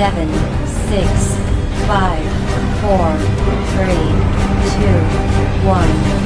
7, 6, 5, 4, 3, 2, 1.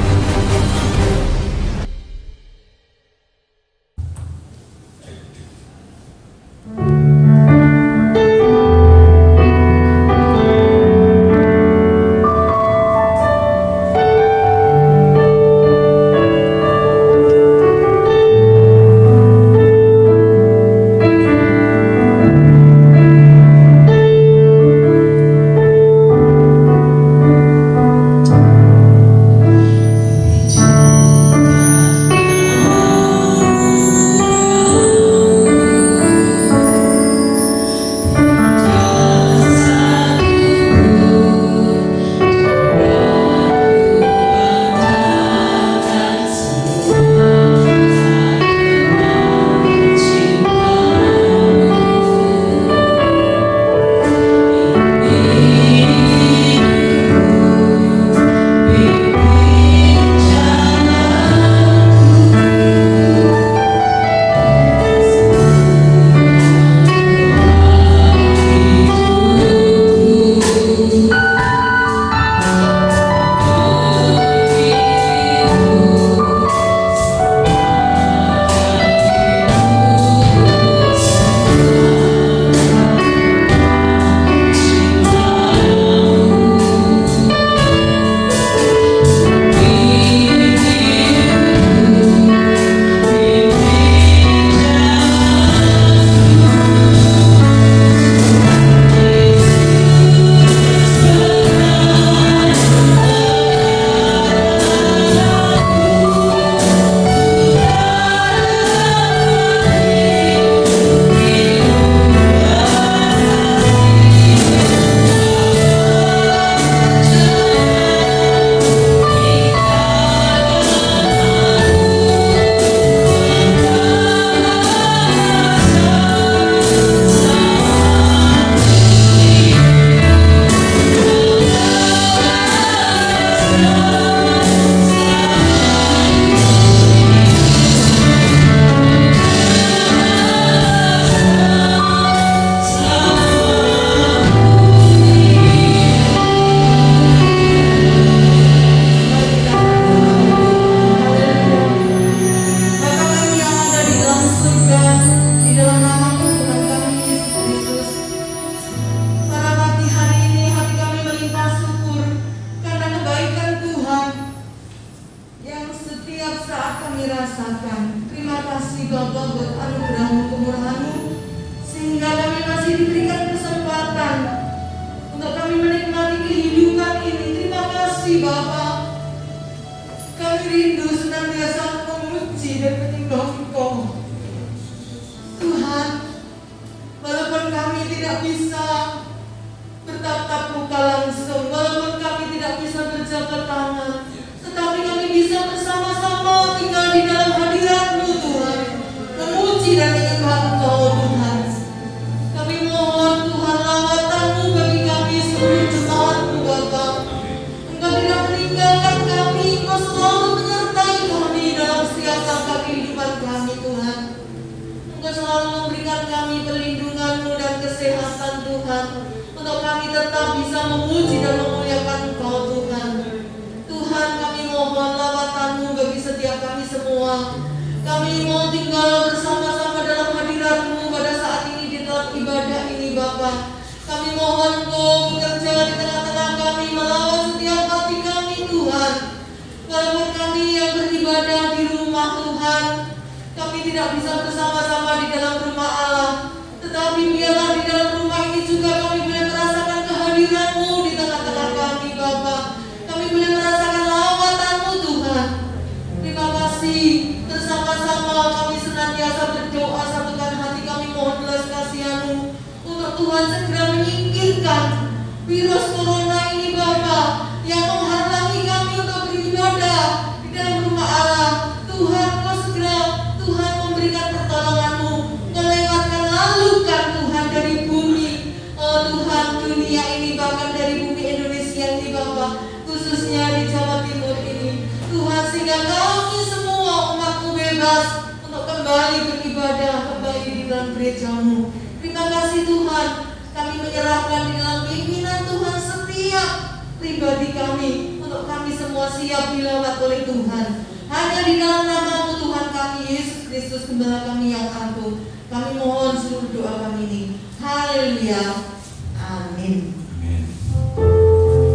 Kembali beribadah, kembali di dalam gereja-Mu. Terima kasih Tuhan, kami menyerahkan di dalam pimpinan Tuhan setiap pribadi kami, untuk kami semua siap dilawat oleh Tuhan. Hanya di dalam nama-Mu Tuhan kami, Yesus Kristus, Gembala kami yang agung, kami mohon seluruh doa kami ini. Haleluya. Amin. Amin.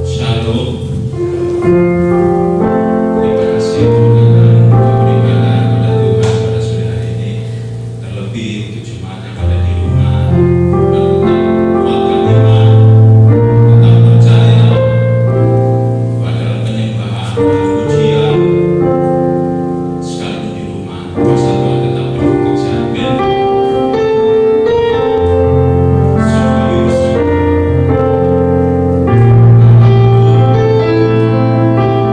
Shalom. Terima kasih Tuhan berikan kepada Tuhan pada sore hari ini, terlebih untuk jemaat yang ada di rumah, tetap kuatkan iman, tetap percaya pada penyembahan dan pujian sekalipun di rumah. Kuasa Tuhan tetap bekerja. Amin. Sungguh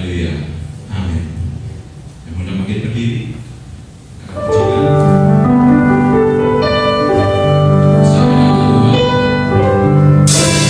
Haleluya. Amin. Yang mudah makin berdiri. Akan pujikan. Bersama nama Tuhan. Kita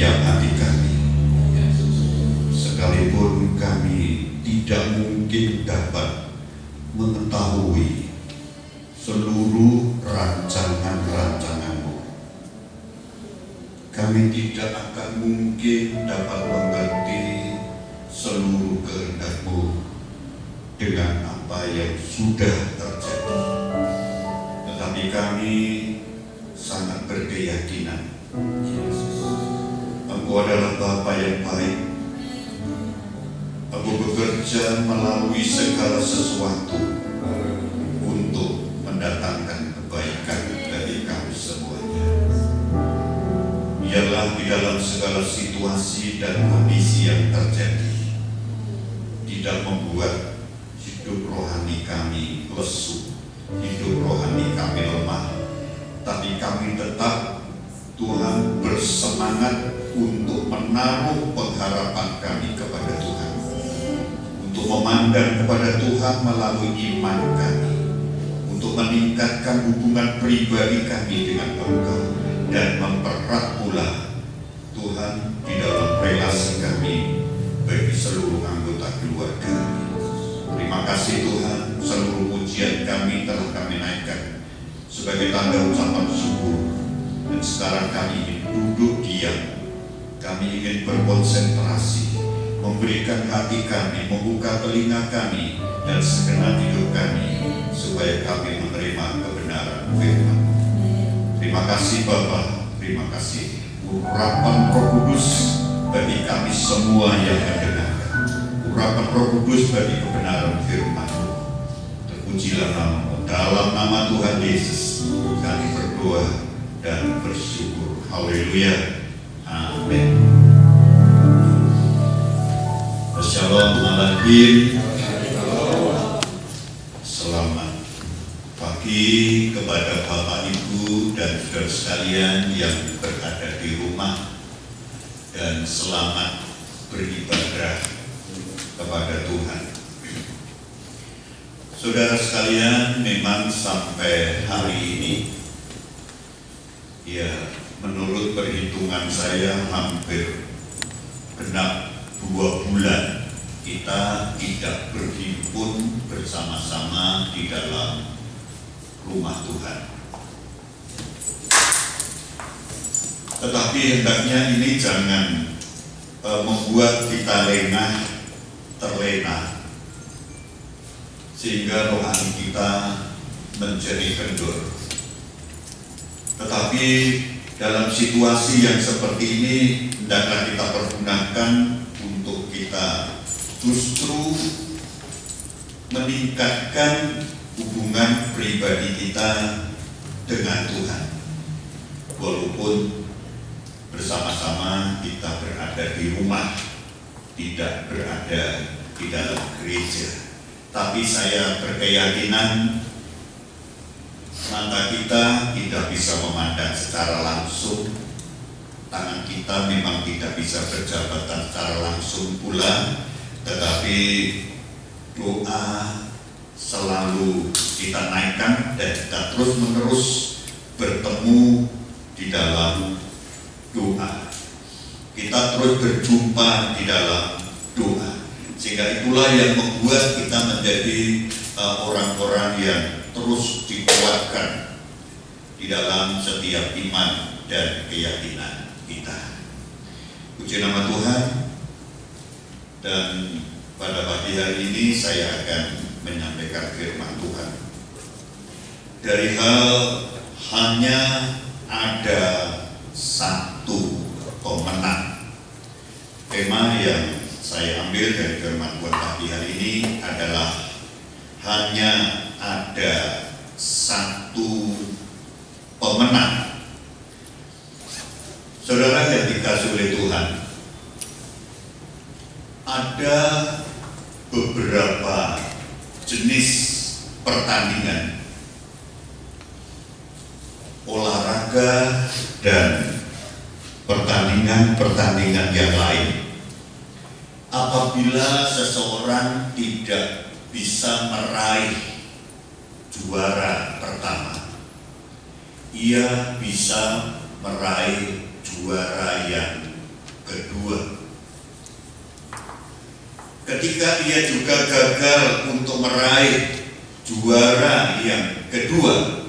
setiap hati kami. Sekalipun kami tidak mungkin dapat mengetahui seluruh rancangan-rancangan-Mu, kami tidak akan mungkin dapat mengerti seluruh kehendak-Mu dengan apa yang sudah terjadi. Tetapi kami sangat berkeyakinan Engkau adalah Bapa yang baik. Engkau bekerja melalui segala sesuatu untuk mendatangkan kebaikan dari kami semuanya. Biarlah di dalam segala situasi dan kondisi yang terjadi tidak membuat hidup rohani kami lesu, hidup rohani kami lemah, tapi kami tetap, Tuhan, bersemangat untuk menaruh pengharapan kami kepada Tuhan, untuk memandang kepada Tuhan melalui iman kami, untuk meningkatkan hubungan pribadi kami dengan Engkau, dan mempererat pula, Tuhan, di dalam relasi kami bagi seluruh anggota keluarga. Terima kasih Tuhan, seluruh pujian kami telah kami naikkan sebagai tanda ucapan syukur. Dan sekarang kami ingin duduk diam, kami ingin berkonsentrasi, memberikan hati kami, membuka telinga kami, dan segenap hidup kami, supaya kami menerima kebenaran firman. Terima kasih Bapa, terima kasih urapan Roh Kudus bagi kami semua yang mendengarkan, urapan Roh Kudus bagi kebenaran firman. Terpujilah nama-Mu. Dalam nama Tuhan Yesus kami berdoa dan bersyukur. Haleluya. Amin. Shalom alaikum. Selamat pagi kepada Bapak Ibu dan saudara sekalian yang berada di rumah, dan selamat beribadah kepada Tuhan. Saudara sekalian, memang sampai hari ini, ya, menurut perhitungan saya hampir genap 2 bulan kita tidak berhimpun bersama-sama di dalam rumah Tuhan. Tetapi hendaknya ini jangan membuat kita terlena, sehingga rohani kita menjadi kendor. Tetapi dalam situasi yang seperti ini, hendaklah kita pergunakan untuk kita justru meningkatkan hubungan pribadi kita dengan Tuhan. Walaupun bersama-sama kita berada di rumah, tidak berada di dalam gereja. Tapi saya berkeyakinan mata kita tidak bisa memandang secara langsung, tangan kita memang tidak bisa berjabatan secara langsung pula, tetapi doa selalu kita naikkan dan kita terus menerus bertemu di dalam doa. Kita terus berjumpa di dalam doa, sehingga itulah yang membuat kita menjadi orang-orang yang terus dikuatkan di dalam setiap iman dan keyakinan kita. Puji nama Tuhan. Dan pada pagi hari ini saya akan menyampaikan firman Tuhan dari hal hanya ada satu pemenang. Tema yang saya ambil dari firman Tuhan pagi hari ini adalah hanya ada satu pemenang. Saudara yang dikasihi oleh Tuhan, ada beberapa jenis pertandingan olahraga dan pertandingan-pertandingan yang lain. Apabila seseorang tidak bisa meraih juara pertama, ia bisa meraih juara yang kedua. Ketika ia juga gagal untuk meraih juara yang kedua,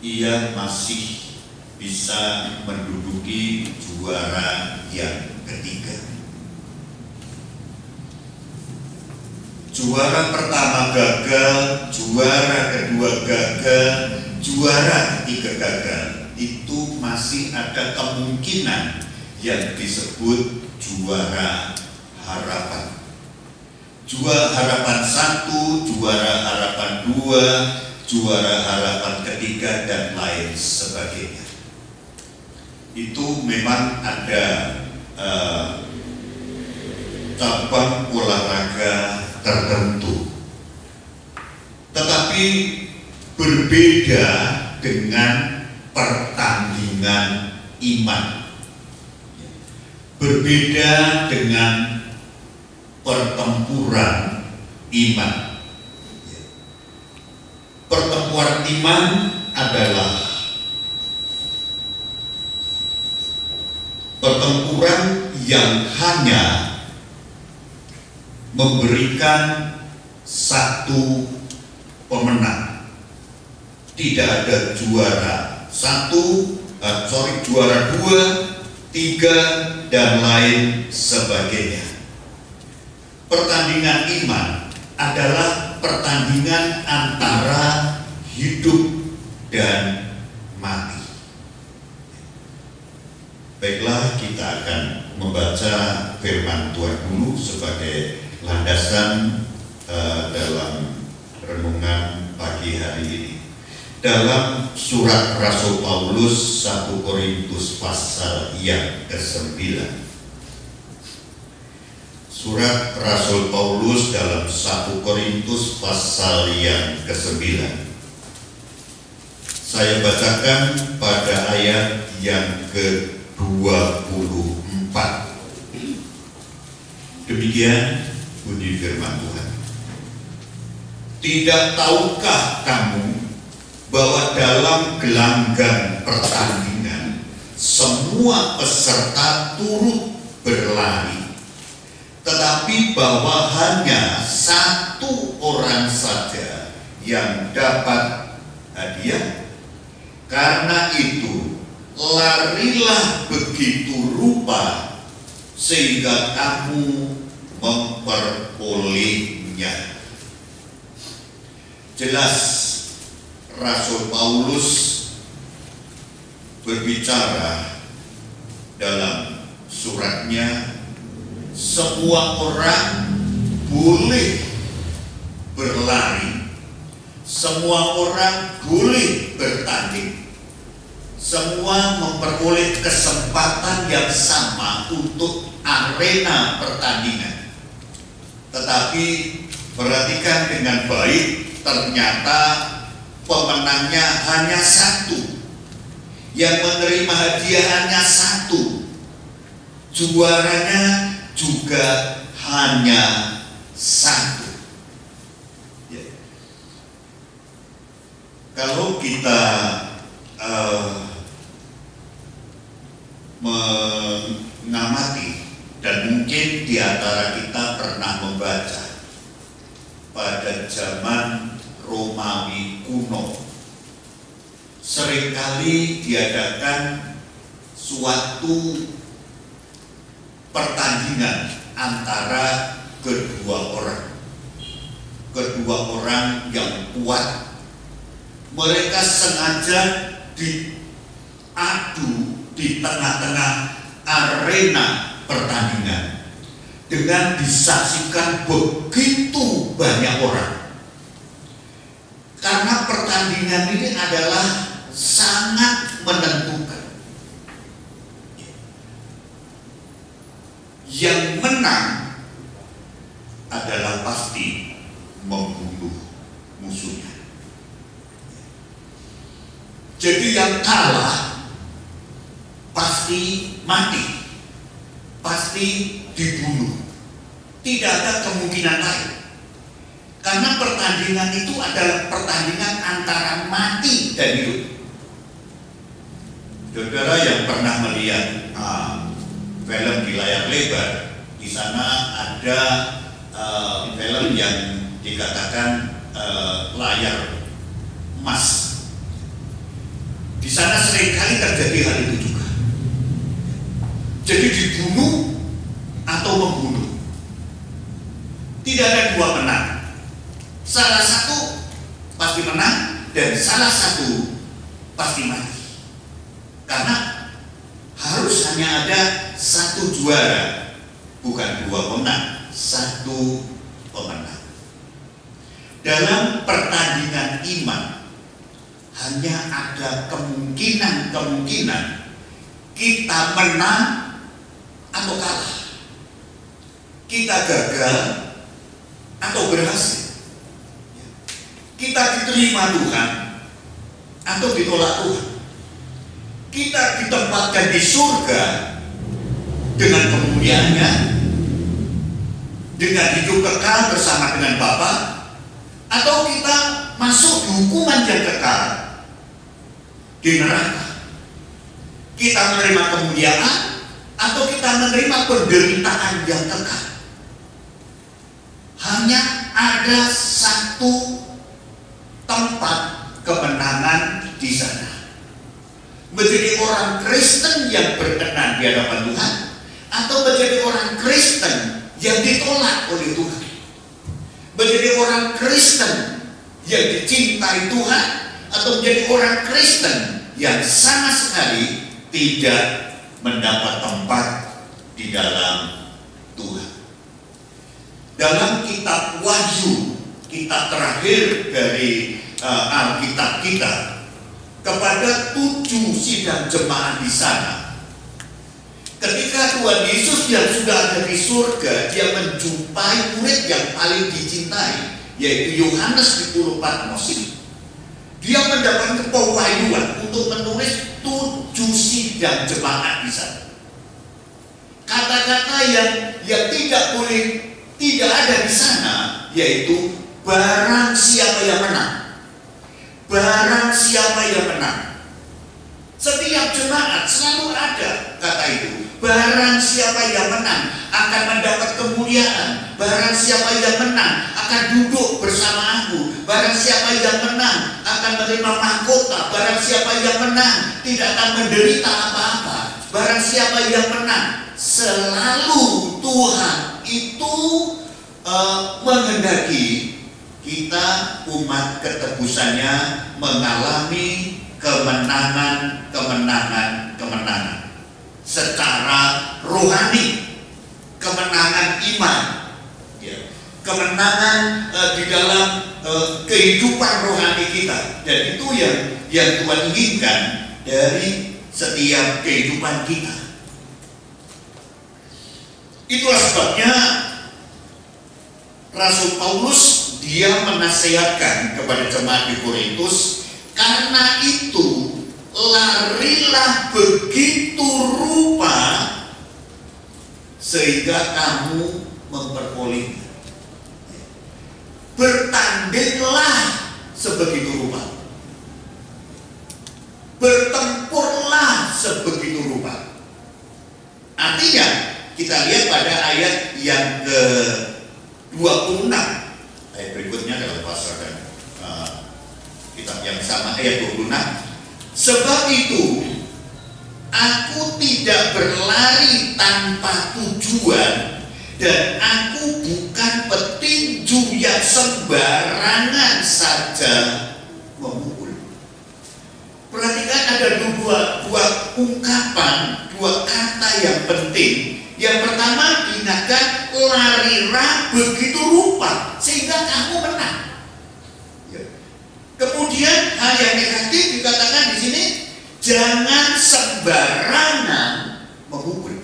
ia masih bisa menduduki juara yang ketiga. Juara pertama gagal, juara kedua gagal, juara ketiga gagal. Itu masih ada kemungkinan yang disebut juara harapan. Juara harapan 1, juara harapan 2, juara harapan ketiga, dan lain sebagainya. Itu memang ada cabang olahraga tertentu, tetapi berbeda dengan pertandingan iman, berbeda dengan pertempuran iman. Pertempuran iman adalah pertempuran yang hanya memberikan satu pemenang, tidak ada juara juara 2, 3, dan lain sebagainya. Pertandingan iman adalah pertandingan antara hidup dan mati. Baiklah, kita akan membaca firman Tuhan dulu sebagai landasan dalam renungan pagi hari ini. Dalam surat Rasul Paulus 1 Korintus pasal yang ke-9. Surat Rasul Paulus dalam 1 Korintus pasal yang ke-9. Saya bacakan pada ayat yang ke-24. Demikian bunyi firman Tuhan. Tidak tahukah kamu bahwa dalam gelanggang pertandingan semua peserta turut berlari, tetapi bahwa hanya satu orang saja yang dapat hadiah? Karena itu larilah begitu rupa sehingga kamu memperolehnya. Jelas Rasul Paulus berbicara dalam suratnya, semua orang boleh berlari, semua orang boleh bertanding, semua memperoleh kesempatan yang sama untuk arena pertandingan. Tetapi perhatikan dengan baik, ternyata pemenangnya hanya satu, yang menerima hadiah hanya satu, juaranya juga hanya satu. Ya. Kalau kita mengamati, dan mungkin di antara kita pernah membaca pada zaman Romawi kuno, seringkali diadakan suatu pertandingan antara kedua orang yang kuat. Mereka sengaja diadu di tengah-tengah arena pertandingan dengan disaksikan begitu banyak orang. Karena pertandingan ini adalah sangat menentukan. Yang menang adalah pasti membunuh musuhnya. Jadi yang kalah pasti mati, pasti dibunuh. Tidak ada kemungkinan lain. Karena pertandingan itu adalah pertandingan antara mati dan hidup. Saudara yang pernah melihat film di layar lebar. Di sana ada film yang dikatakan layar emas. Di sana seringkali terjadi hal itu juga. Jadi dibunuh atau membunuh. Tidak ada dua menang. Salah satu pasti menang dan salah satu pasti mati. Karena harus hanya ada satu juara, bukan dua pemenang, satu pemenang. Dalam pertandingan iman hanya ada kemungkinan kita menang atau kalah, kita gagal atau berhasil, kita diterima Tuhan atau ditolak Tuhan, kita ditempatkan di surga dengan kemuliaannya, dengan hidup kekal bersama dengan Bapa, atau kita masuk di hukuman yang kekal di neraka. Kita menerima kemuliaan atau kita menerima penderitaan yang kekal. Hanya ada satu tempat kemenangan di sana. Menjadi orang Kristen yang berkenan di hadapan Tuhan, atau menjadi orang Kristen yang ditolak oleh Tuhan. Menjadi orang Kristen yang dicintai Tuhan, atau menjadi orang Kristen yang sama sekali tidak mendapat tempat di dalam Tuhan. Dalam kitab Wahyu, kitab terakhir dari Alkitab kita, kepada 7 sidang jemaat di sana, ketika Tuhan Yesus yang sudah ada di surga, dia menjumpai murid yang paling dicintai, yaitu Yohanes di Pulau Patmos. Dia mendapatkan pewahyuan untuk menulis 7 sidang jemaat di sana. Kata-kata yang tidak ada di sana, yaitu barang siapa yang menang. Barang siapa yang menang. Setiap jemaat selalu ada kata itu. Barang siapa yang menang akan mendapat kemuliaan. Barang siapa yang menang akan duduk bersama aku. Barang siapa yang menang akan menerima mahkota. Barang siapa yang menang tidak akan menderita apa-apa. Barang siapa yang menang, selalu Tuhan itu menghendaki kita umat ketebusannya mengalami kemenangan secara rohani, kemenangan iman, ya, kemenangan di dalam kehidupan rohani kita. Dan itu yang Tuhan inginkan dari setiap kehidupan kita. Itulah sebabnya Rasul Paulus dia menasihatkan kepada jemaat di Korintus, karena itu larilah begitu rupa sehingga kamu memperolehnya. Bertandinglah sebegitu rupa, bertempurlah sebegitu rupa. Artinya kita lihat pada ayat yang ke-26. Ayat berikutnya dalam pasal kitab yang sama, ayat 26. Sebab itu aku tidak berlari tanpa tujuan, dan aku bukan petinju yang sembarangan saja memukul. Perhatikan ada dua ungkapan, dua kata yang penting. Yang pertama diingatkan, larilah begitu rupa sehingga kamu menang. Ya. Kemudian hal yang negatif dikatakan di sini, jangan sembarangan memukul.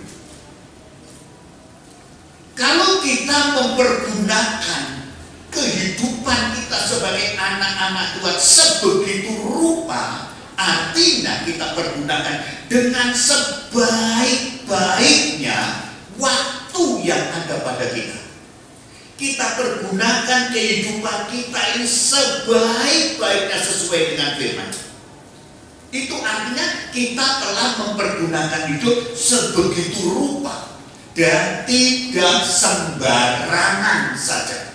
Kalau kita mempergunakan kehidupan kita sebagai anak-anak Tuhan sebegitu rupa, artinya kita pergunakan dengan sebaik-baiknya waktu yang ada pada kita. Kita pergunakan kehidupan kita ini sebaik-baiknya sesuai dengan firman. Itu artinya kita telah mempergunakan hidup sebegitu rupa. dan tidak sembarangan saja.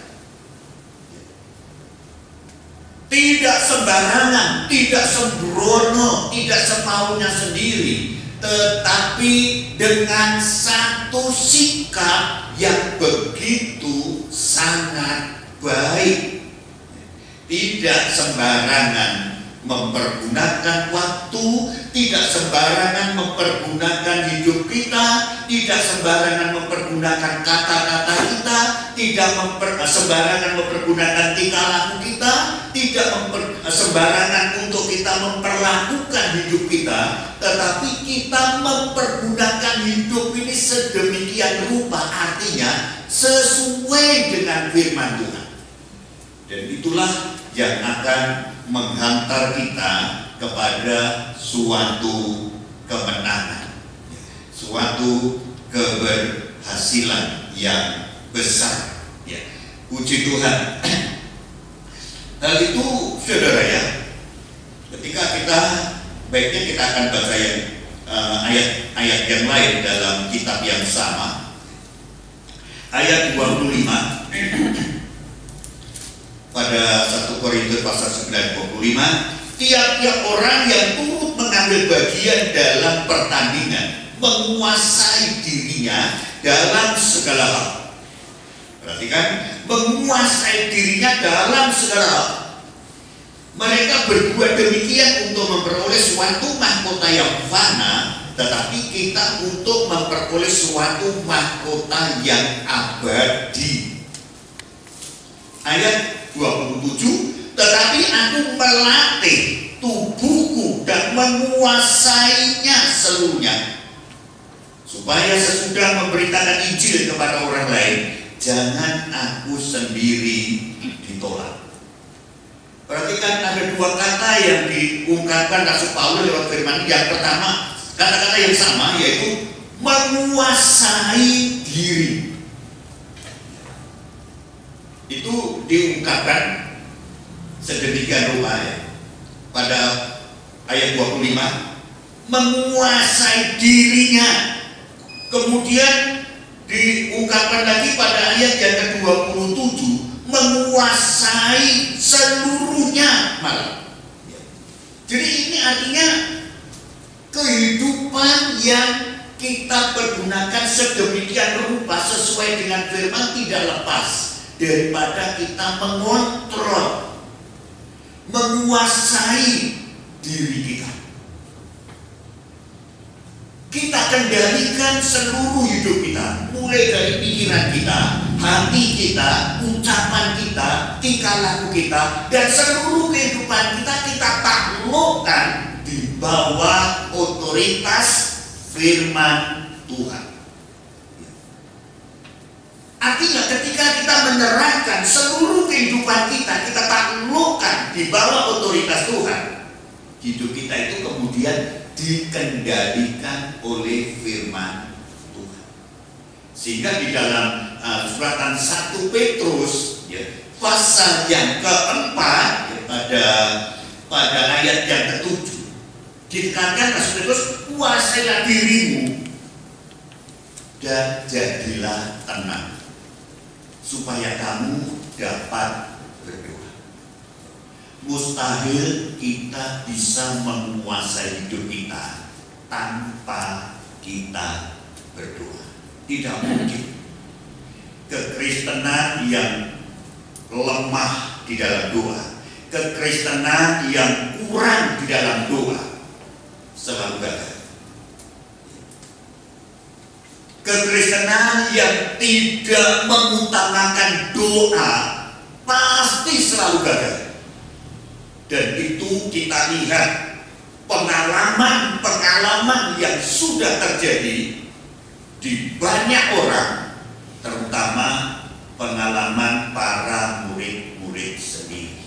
Tidak sembarangan, tidak sembrono, tidak semaunya sendiri, tetapi dengan satu sikap yang begitu sangat baik. Tidak sembarangan mempergunakan waktu, tidak sembarangan mempergunakan hidup kita, tidak sembarangan mempergunakan kata-kata kita, tidak sembarangan mempergunakan tingkah laku kita, tidak sembarangan untuk kita memperlakukan hidup kita, tetapi kita mempergunakan hidup ini sedemikian rupa, artinya sesuai dengan firman Tuhan. Dan itulah yang akan menghantar kita kepada suatu kemenangan, suatu keberhasilan yang besar. Ya, puji Tuhan. Hal itu, saudara ya, ketika kita baiknya kita akan baca yang ayat-ayat yang lain dalam kitab yang sama. Ayat 25 pada 1 Korintus pasal 9:25, tiap-tiap orang yang turut mengambil bagian dalam pertandingan menguasai dirinya dalam segala hal. Perhatikan, menguasai dirinya dalam segala hal. Mereka berbuat demikian untuk memperoleh suatu mahkota yang fana, tetapi kita untuk memperoleh suatu mahkota yang abadi. Ayat 27, tetapi aku melatih tubuhku dan menguasainya seluruhnya, supaya sesudah memberitakan Injil kepada orang lain, jangan aku sendiri ditolak. Perhatikan, ada dua kata yang diungkapkan Rasul Paulus lewat firman. Yang pertama, kata-kata yang sama, yaitu menguasai diri. Itu diungkapkan sedemikian rupa ya. Pada ayat 25, menguasai dirinya. Kemudian diungkapkan lagi pada ayat yang ke-27, menguasai seluruhnya malah. Jadi ini artinya kehidupan yang kita pergunakan sedemikian rupa sesuai dengan firman tidak lepas daripada kita mengontrol, menguasai diri kita. Kita kendalikan seluruh hidup kita, mulai dari pikiran kita, hati kita, ucapan kita, tingkah laku kita, dan seluruh kehidupan kita taklukkan di bawah otoritas firman Tuhan. Artinya ketika kita menyerahkan seluruh kehidupan kita taklukkan di bawah otoritas Tuhan, hidup kita itu kemudian dikendalikan oleh firman Tuhan. Sehingga di dalam suratan 1 Petrus ya, pasal yang keempat ya, pada ayat yang ke-7 dikatakan Rasul Petrus, kuasailah dirimu dan jadilah tenang, supaya kamu dapat berdoa. Mustahil kita bisa menguasai hidup kita tanpa kita berdoa. Tidak mungkin. Kekristenan yang lemah di dalam doa, kekristenan yang kurang di dalam doa, selalu gagal. Kekristenan yang tidak mengutamakan doa pasti selalu gagal. Dan itu kita lihat pengalaman-pengalaman yang sudah terjadi di banyak orang, terutama pengalaman para murid-murid sendiri.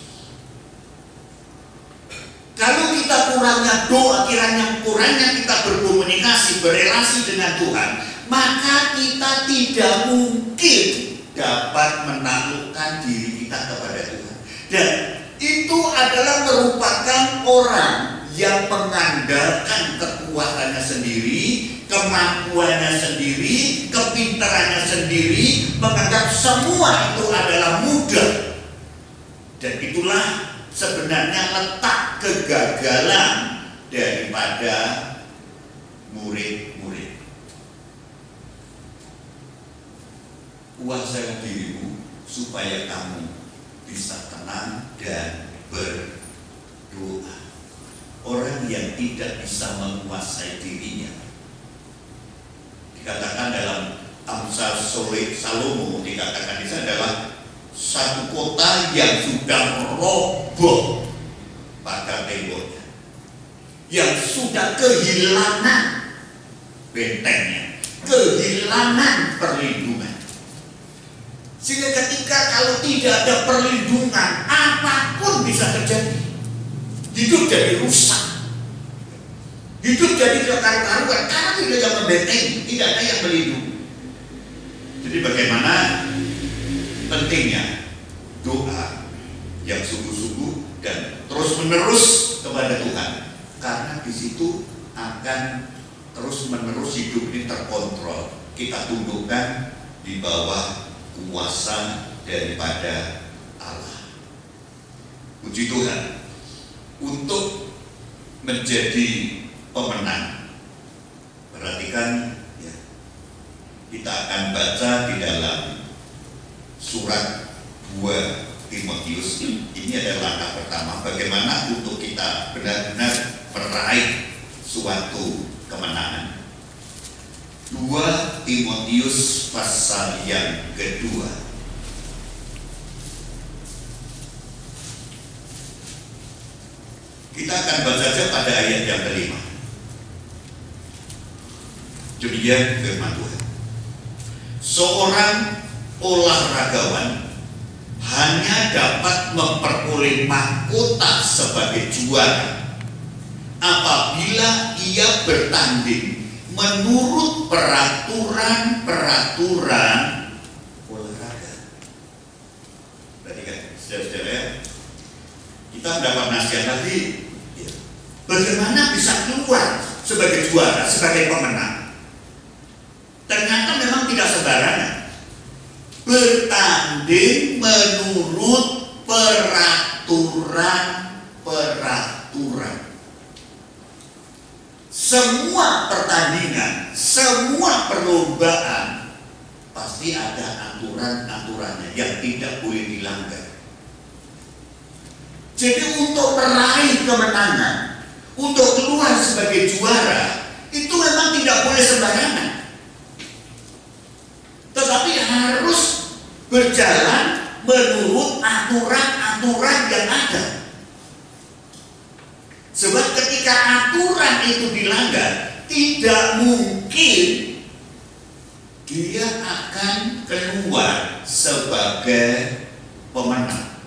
Kalau kita kurangnya doa, kurangnya kita berkomunikasi, berelasi dengan Tuhan, maka kita tidak mungkin dapat menaklukkan diri kita kepada Tuhan. Dan itu adalah merupakan orang yang mengandalkan kekuatannya sendiri, kemampuannya sendiri, kepintarannya menganggap semua itu adalah mudah. Dan itulah sebenarnya letak kegagalan daripada murid-murid. Kuasai dirimu supaya kamu bisa tenang dan berdoa. Orang yang tidak bisa menguasai dirinya, dikatakan dalam Amsal Salomo, dikatakan itu adalah satu kota yang sudah roboh pada temboknya, yang sudah kehilangan bentengnya, kehilangan perlindungan. Sehingga ketika kalau tidak ada perlindungan, apapun bisa terjadi. Hidup jadi rusak, hidup jadi kekaruan karena tidak ada yang membentengi, tidak ada yang melindungi. Jadi bagaimana pentingnya doa yang sungguh-sungguh dan terus-menerus kepada Tuhan, karena di situ akan terus-menerus hidup ini terkontrol. Kita tundukkan di bawah kuasa daripada Allah. Puji Tuhan. Untuk menjadi pemenang, perhatikan ya, kita akan baca di dalam surat 2 Timotius. Ini adalah langkah pertama bagaimana untuk kita benar-benar meraih suatu kemenangan. 2 Timotius pasal yang kedua. Kita akan baca saja pada ayat yang kelima. Demikian firman Tuhan. Seorang olahragawan hanya dapat memperoleh mahkota sebagai juara apabila ia bertanding menurut peraturan-peraturan olahraga. Perhatikan, saudara-saudara, kita mendapat nasihat tadi. Bagaimana bisa keluar sebagai juara, sebagai pemenang? Ternyata memang tidak sembarangan. Bertanding menurut peraturan-peraturan. Semua pertandingan, semua perlombaan pasti ada aturan-aturannya yang tidak boleh dilanggar. Jadi untuk meraih kemenangan, untuk keluar sebagai juara, itu memang tidak boleh sembarangan. Tetapi harus berjalan menurut aturan-aturan yang ada. Sebab ketika aturan itu dilanggar, tidak mungkin dia akan keluar sebagai pemenang.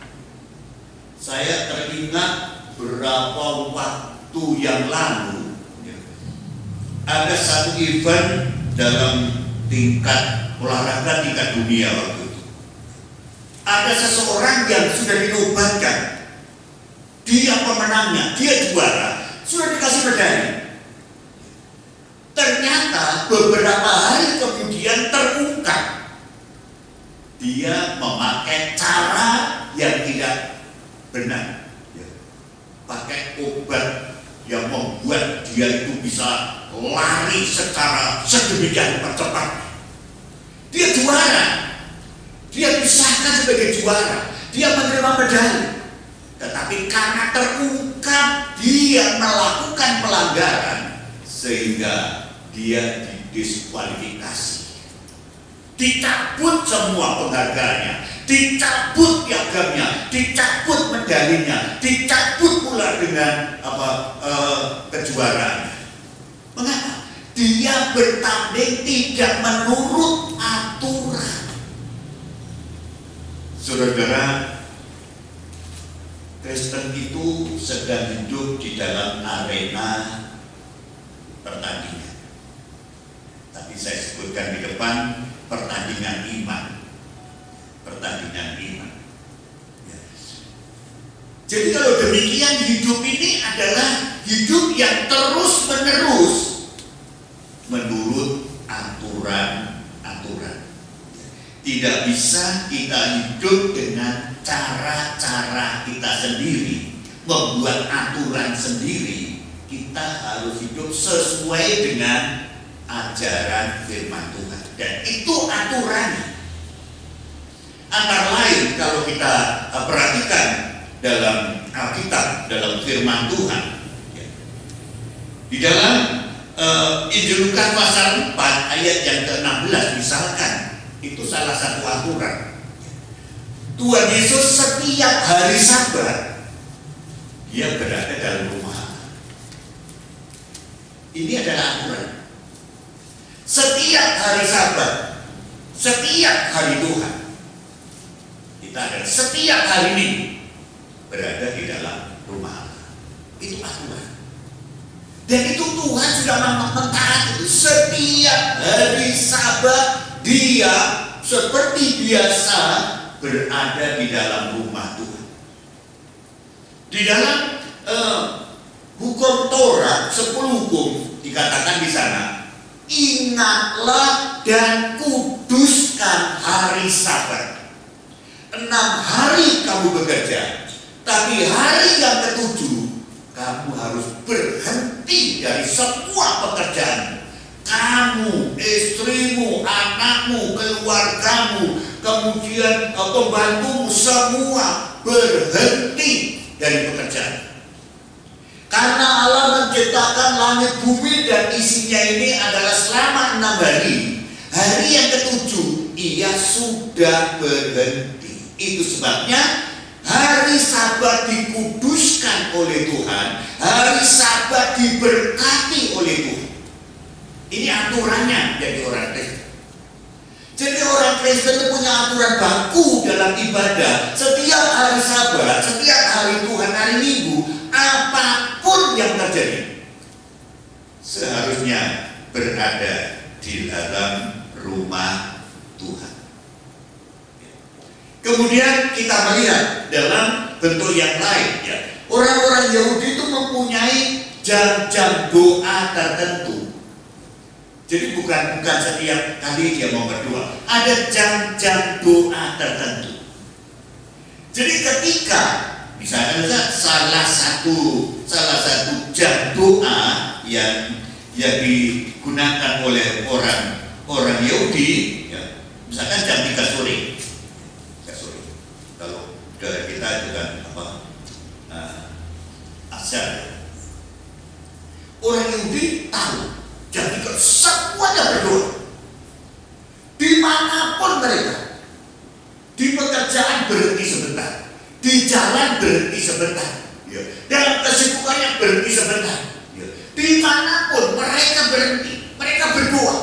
Saya teringat berapa waktu yang lalu ada satu event dalam tingkat olahraga tingkat dunia waktu itu. Ada seseorang yang sudah dinobatkan, dia pemenangnya, dia juara, sudah dikasih medali. Ternyata beberapa hari kemudian terungkap dia memakai cara yang tidak benar, pakai obat yang membuat dia itu bisa lari secara sedemikian cepat. Dia juara, dia disahkan sebagai juara, dia menerima medali. Tetapi karena terungkap dia melakukan pelanggaran, sehingga dia didiskualifikasi, dicabut semua penghargaannya, dicabut piagamnya, dicabut medalinya, dicabut pula dengan kejuaraannya. Mengapa? Dia bertanding tidak menurut aturan. Saudara, Kristen itu sedang hidup di dalam arena pertandingan. Tapi saya sebutkan di depan, pertandingan iman. Pertandingan iman. Ya. Jadi kalau demikian, hidup ini adalah hidup yang terus-menerus menurut aturan-aturan. Tidak bisa kita hidup dengan cara-cara kita sendiri, membuat aturan sendiri. Kita harus hidup sesuai dengan ajaran firman Tuhan. Dan itu aturannya. Antara lain kalau kita perhatikan dalam Alkitab, dalam firman Tuhan, di dalam Injil Lukas pasal 4 ayat yang ke-16 misalkan, itu salah satu aturan. Tuhan Yesus setiap hari Sabat dia berada dalam rumah. Ini adalah aturan. Setiap hari Sabat, setiap hari Tuhan, kita adalah setiap hari Minggu berada di dalam rumah Allah. Itu aturan. Dan itu Tuhan sudah mentaati itu. Setiap hari Sabat dia seperti biasa berada di dalam rumah Tuhan. Di dalam hukum Taurat 10 hukum dikatakan di sana, ingatlah dan kuduskan hari Sabat. 6 hari kamu bekerja, tapi hari yang ke-7 kamu harus berhenti dari semua pekerjaan. Kamu, istrimu, anakmu, keluargamu, kemudian pembantumu, semua berhenti dari pekerjaan. Karena Allah menciptakan langit bumi dan isinya ini adalah selama 6 hari. Hari yang ke-7 ia sudah berhenti. Itu sebabnya hari Sabat dikuduskan oleh Tuhan, hari Sabat diberkati oleh Tuhan. Ini aturannya jadi orang Kristen. Jadi orang Kristen itu punya aturan baku dalam ibadah. Setiap hari Sabat, setiap hari Tuhan, hari Minggu, apapun yang terjadi, seharusnya berada di dalam rumah Tuhan. Kemudian kita melihat dalam bentuk yang lain, ya, orang-orang Yahudi itu mempunyai jam-jam doa tertentu. Jadi bukan setiap kali dia mau berdoa, ada jam-jam doa tertentu. Jadi ketika misalnya salah satu jam doa yang digunakan oleh orang Yahudi, ya, misalkan jam 3 sore. Kalau dari kita itu kan asal orang Yahudi tahu jam 3 semuanya berdoa. Dimanapun mereka, di pekerjaan berhenti sebentar, di jalan berhenti sebentar, ya, dalam kesibukannya berhenti sebentar, ya, dimanapun mereka berhenti, mereka berdoa.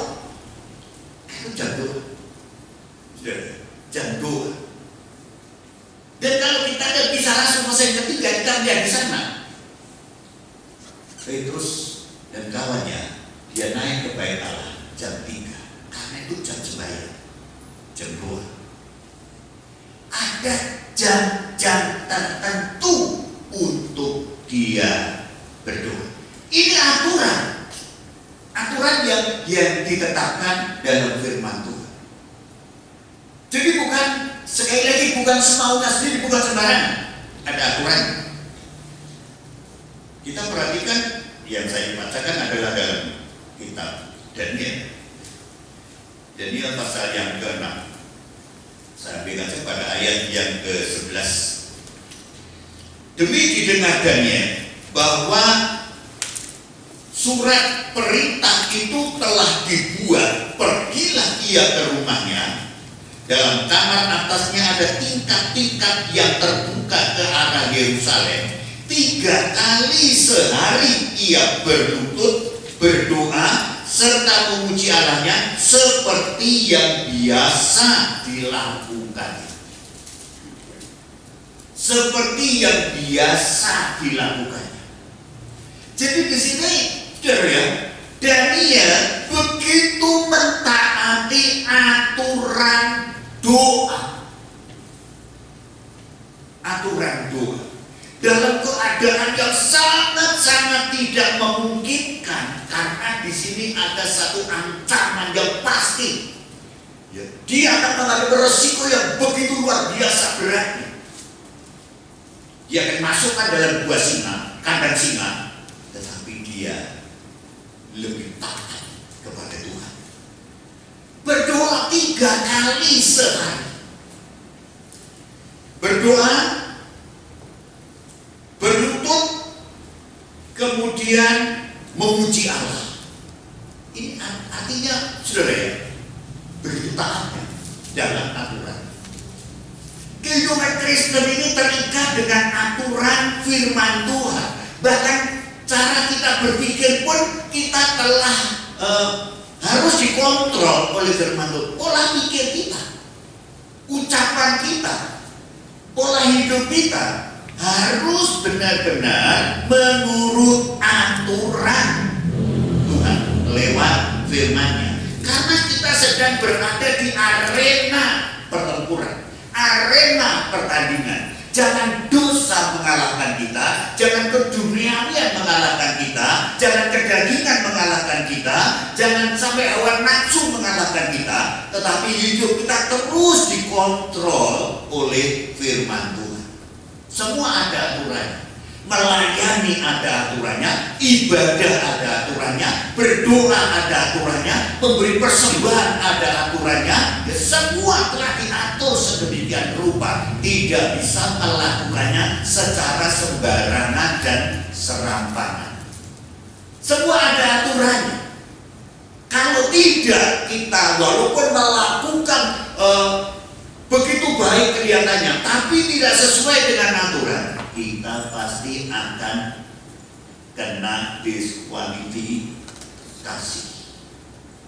Itu jam doa, jam doa. Dan kalau kita lihat di salah satu pasal yang ketiga, kita lihat di sana Petrus dan kawannya, dia naik ke bait Allah jam 3 karena itu jam sembahyang, jam doa. Ada jam-jam tertentu untuk dia berdoa. Ini aturan yang ditetapkan dalam firman Tuhan. Jadi bukan, sekali lagi, bukan semaunya sendiri, bukan sembarangan. Ada aturan. Kita perhatikan yang saya bacakan adalah dalam kitab Daniel. Daniel pasal yang ke-6. Saya ambil saja pada ayat yang ke-11. Demi didengar Daniel bahwa surat perintah itu telah dibuat, pergilah ia ke rumahnya. Dalam kamar atasnya ada tingkat-tingkat yang terbuka ke arah Yerusalem. 3 kali sehari ia berlutut, berdoa, serta memuji Allahnya seperti yang biasa dilakukan. Seperti yang biasa dilakukannya. Jadi di sini, saudara, Daniel begitu mentaati aturan doa. Aturan doa dalam keadaan yang sangat-sangat tidak memungkinkan, karena di sini ada satu ancaman yang pasti, ya, Dia akan menghadapi resiko yang begitu luar biasa beratnya. Dia akan masukkan dalam buah singa, kandang singa, tetapi dia lebih taat kepada Tuhan. Berdoa 3 kali sehari. Berdoa, berlutut, kemudian memuji Allah. Ini artinya, saudara ya, begitu taatnya dalam aturan. Kehidupan Kristen ini terikat dengan aturan firman Tuhan. Bahkan cara kita berpikir pun kita telah harus dikontrol oleh firman Tuhan. Pola pikir kita, ucapan kita, pola hidup kita harus benar-benar menurut aturan Tuhan lewat firman-Nya. Karena kita sedang berada di arena pertempuran, arena pertandingan. Jangan dosa mengalahkan kita, jangan keduniawian mengalahkan kita, jangan kedagingan mengalahkan kita, jangan sampai hawa nafsu mengalahkan kita, tetapi hidup kita terus dikontrol oleh firman Tuhan. Semua ada aturannya. Melayani ada aturannya, ibadah ada aturannya, berdoa ada aturannya, memberi persembahan ada aturannya. Semua telah diatur sedemikian rupa, tidak bisa melakukannya secara sembarangan dan serampangan. Semua ada aturannya. Kalau tidak, kita walaupun melakukan begitu baik kelihatannya, tapi tidak sesuai dengan aturan, kita pasti akan kena diskualifikasi.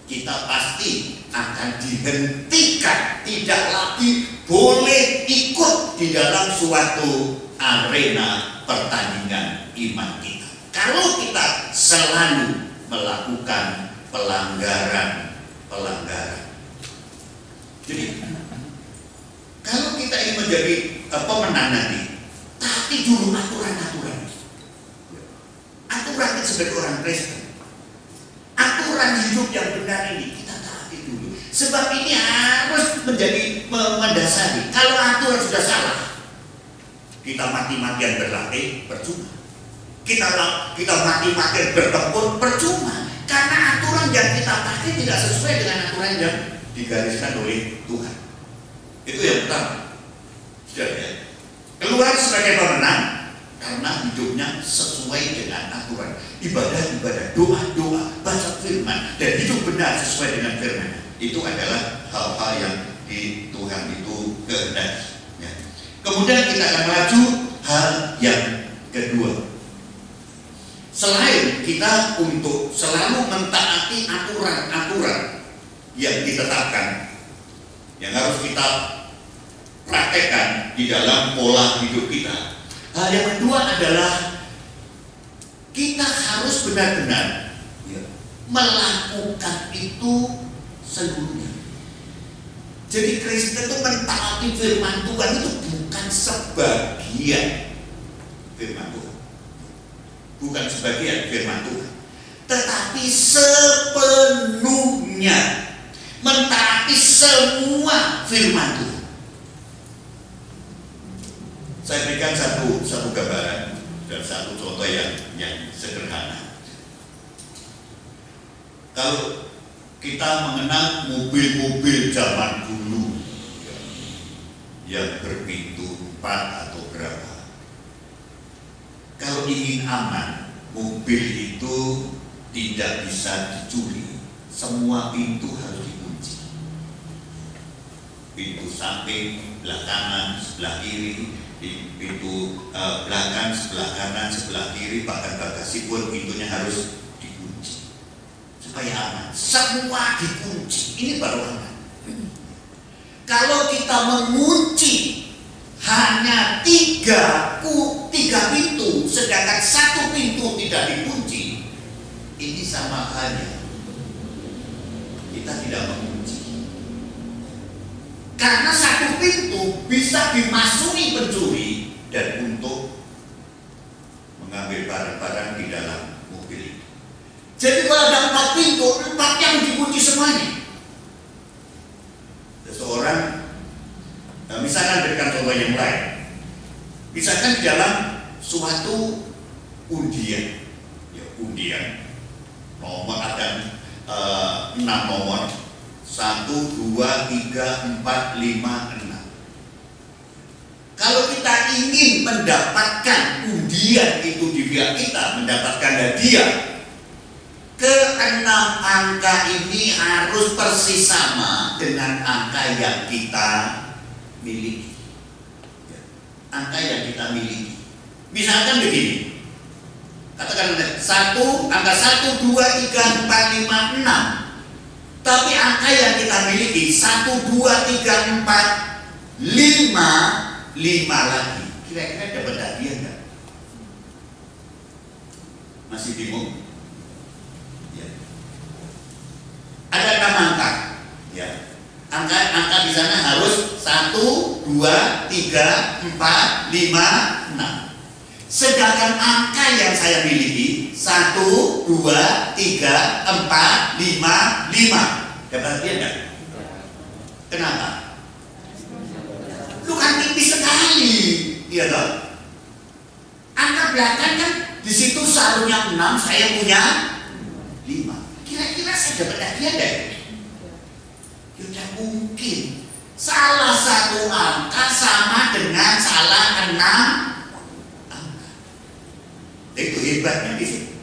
Kita pasti akan dihentikan, tidak lagi boleh ikut di dalam suatu arena pertandingan iman kita. Kalau kita selalu melakukan pelanggaran. Jadi kalau kita ingin menjadi pemenang nanti, taati dulu aturan-aturan. Aturan itu sebagai orang Kristen. Aturan hidup yang benar ini kita taati dulu. Sebab ini harus menjadi mendasari. Kalau aturan sudah salah, kita mati-matian berlatih percuma. Kita mati-matian bertempur percuma. Karena aturan yang kita pakai tidak sesuai dengan aturan yang digariskan oleh Tuhan. Itu yang pertama. Sudah ya. Keluar sebagai pemenang karena hidupnya sesuai dengan aturan. Ibadah, doa, baca firman, dan hidup benar sesuai dengan firman. Itu adalah hal-hal yang di Tuhan itu kehendaki. Ya. Kemudian kita akan maju hal yang kedua. Selain kita untuk selalu mentaati aturan-aturan yang ditetapkan, yang harus kita praktekkan di dalam pola hidup kita. Hal yang kedua adalah kita harus benar-benar melakukan itu seluruhnya. Jadi Kristen itu mentaati firman Tuhan itu bukan sebagian firman Tuhan. Bukan sebagian firman Tuhan, tetapi sepenuhnya mentaati semua firman Tuhan. Saya berikan satu gambaran dan satu contoh yang sederhana. Kalau kita mengenal mobil-mobil zaman dulu yang berpintu 4 atau berapa, kalau ingin aman, mobil itu tidak bisa dicuri. Semua pintu harus dikunci. Pintu samping, sebelah kanan, sebelah kiri, pintu belakang, sebelah kanan, sebelah kiri, bahkan bagasi pun pintunya harus dikunci supaya aman. Semua dikunci. Ini baru aman. Kalau kita mengunci hanya tiga pintu, sedangkan satu pintu tidak dikunci, ini sama halnya kita tidak mengunci. Karena satu pintu bisa dimasuki pencuri dan untuk mengambil barang-barang di dalam mobil. Jadi kalau ada 4 pintu, 4 yang dikunci semuanya. Seseorang, misalkan berikan contoh yang lain, misalkan di dalam suatu undian, ya undian, nomor ada 6 nomor, 1, 2, 3, 4, 5, 6. Kalau kita ingin mendapatkan undian itu di pihak kita, mendapatkan hadiah, ke-6 angka ini harus persis sama dengan angka yang kita miliki. Angka yang kita miliki. Misalkan begini, katakan angka 1, 2, 3, 4, 5, 6. Tapi angka yang kita miliki 1, 2, 3, 4, 5 lagi. Kira-kira dapat hadiah enggak? Masih bingung? Ya. Ada 6 angka. Ya. Angka di sana harus 1, 2, 3, 4, 5, 6. Sedangkan angka yang saya miliki 1, 2, 3, 4, 5, 5. Dapat hadiah enggak? Kenapa? Lu kan tipis sekali, iya toh? Angka belakang kan di situ seharusnya 6, saya punya 5. Kira-kira saya dapat hadiah enggak? Tidak mungkin. Salah satu angka sama dengan salah 6 angka. Itu hebatnya di sini.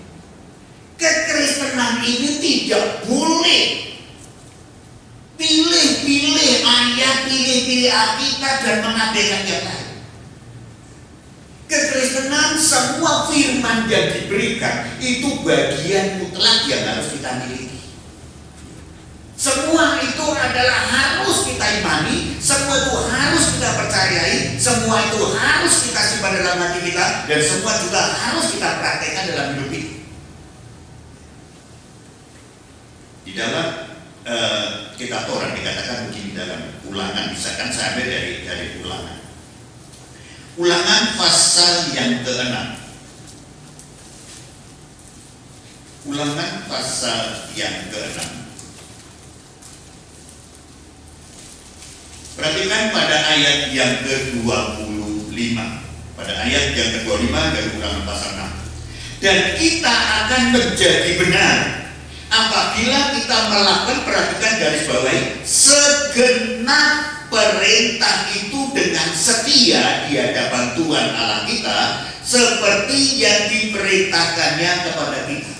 Kekristenan ini tidak boleh pilih-pilih ayat, pilih-pilih Alkitab dan mengabaikan yang lain. Kekristenan semua firman yang diberikan itu bagian mutlak yang harus kita miliki. Semua itu adalah harus kita imani, semua itu harus kita percayai, semua itu harus kita simpan dalam hati kita, dan semua juga harus kita praktekkan dalam hidup kita. Di dalam kitab Torah dikatakan begini dalam Ulangan, misalkan saya ambil dari Ulangan. Ulangan pasal yang ke-6. Ulangan pasal yang ke-6. Perhatikan pada ayat yang ke-25. Pada ayat yang ke-25 dari Ulangan pasal 6. Dan kita akan menjadi benar apabila kita melakukan, perhatikan garis bawahi, segenap perintah itu dengan setia di hadapan Tuhan Allah kita, seperti yang diperintahkannya kepada kita.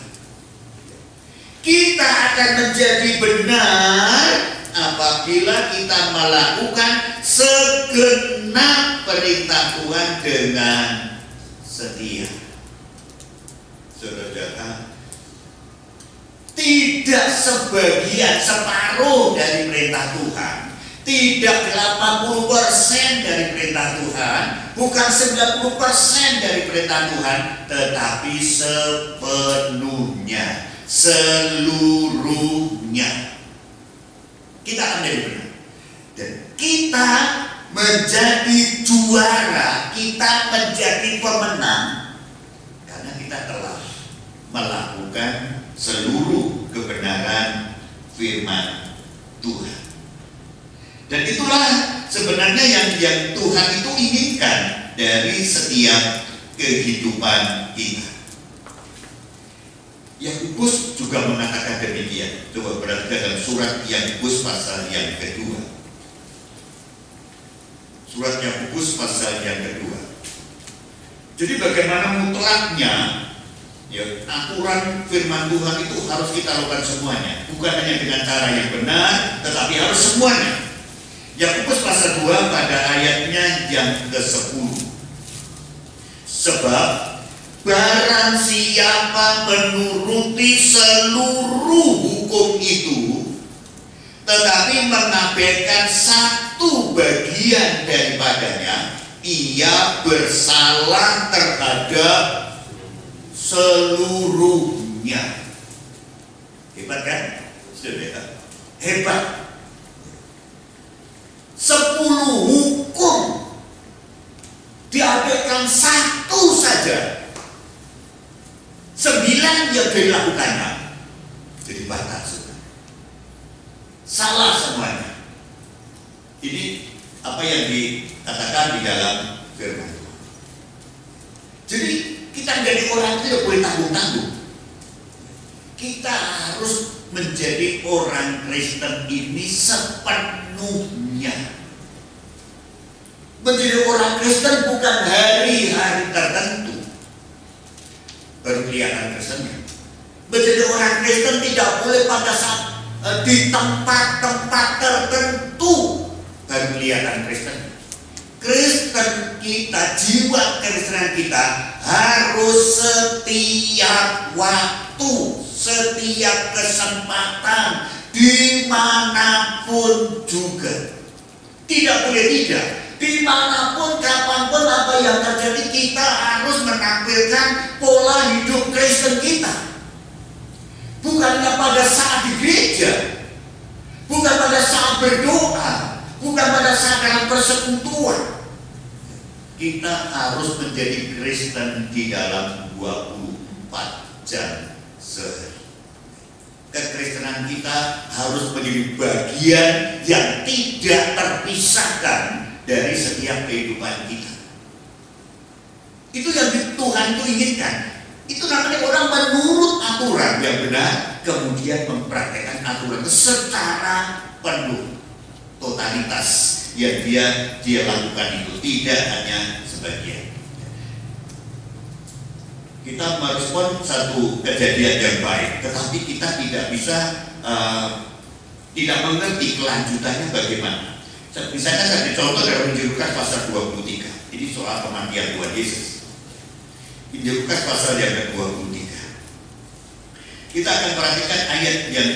Kita akan menjadi benar apabila kita melakukan segenap perintah Tuhan dengan setia. Saudara, tidak sebagian, separuh dari perintah Tuhan, tidak 80% dari perintah Tuhan, bukan 90% dari perintah Tuhan, tetapi sepenuhnya, seluruhnya. Kita akan menjadi benar, dan kita menjadi juara, kita menjadi pemenang, karena kita telah melakukan seluruh kebenaran firman Tuhan. Dan itulah sebenarnya yang Tuhan itu inginkan dari setiap kehidupan kita. Yakobus juga mengatakan demikian. Coba perhatikan dalam surat Yakobus pasal yang kedua. Surat Yakobus pasal yang kedua. Jadi bagaimana mutlaknya, ya, aturan firman Tuhan itu harus kita lakukan semuanya, bukan hanya dengan cara yang benar, tetapi harus semuanya. Yakobus pasal 2 pada ayatnya yang ke-10. Sebab barang siapa menuruti seluruh hukum itu, tetapi mengabaikan satu bagian daripadanya, ia bersalah terhadap seluruhnya. Hebat kan? Saudara, hebat. 10 hukum diabaikan satu saja, 9 yang dilakukannya jadi batal, salah semuanya. Ini apa yang dikatakan di dalam firman Tuhan. Jadi kita menjadi orang itu tidak boleh tanggung-tanggung. Kita harus menjadi orang Kristen ini sepenuhnya. Menjadi orang Kristen bukan hari-hari tertentu baru kelihatan Kristennya. Menjadi orang Kristen tidak boleh pada saat di tempat-tempat tertentu baru kelihatan Kristen. Kristen kita, jiwa Kristenan kita harus setiap waktu, setiap kesempatan, dimanapun juga. Tidak boleh tidak. Dimanapun, kapanpun, apa yang terjadi, kita harus menampilkan pola hidup Kristen kita. Bukannya pada saat di gereja, bukan pada saat berdoa, bukan pada saat dalam persekutuan. Kita harus menjadi Kristen di dalam 24 jam sehari. Kekristenan kita harus menjadi bagian yang tidak terpisahkan dari setiap kehidupan kita. Itu yang Tuhan itu inginkan. Itu namanya orang menurut aturan yang benar, kemudian mempraktekkan aturan itu secara penuh, totalitas yang dia lakukan itu, tidak hanya sebagian. Kita merespon satu kejadian yang baik, tetapi kita tidak bisa tidak mengerti kelanjutannya bagaimana. Misalnya saya contoh dalam Injil Lukas pasal 23. Ini soal kematian Tuhan Yesus. Injil Lukas pasal yang ke-23. Kita akan perhatikan ayat yang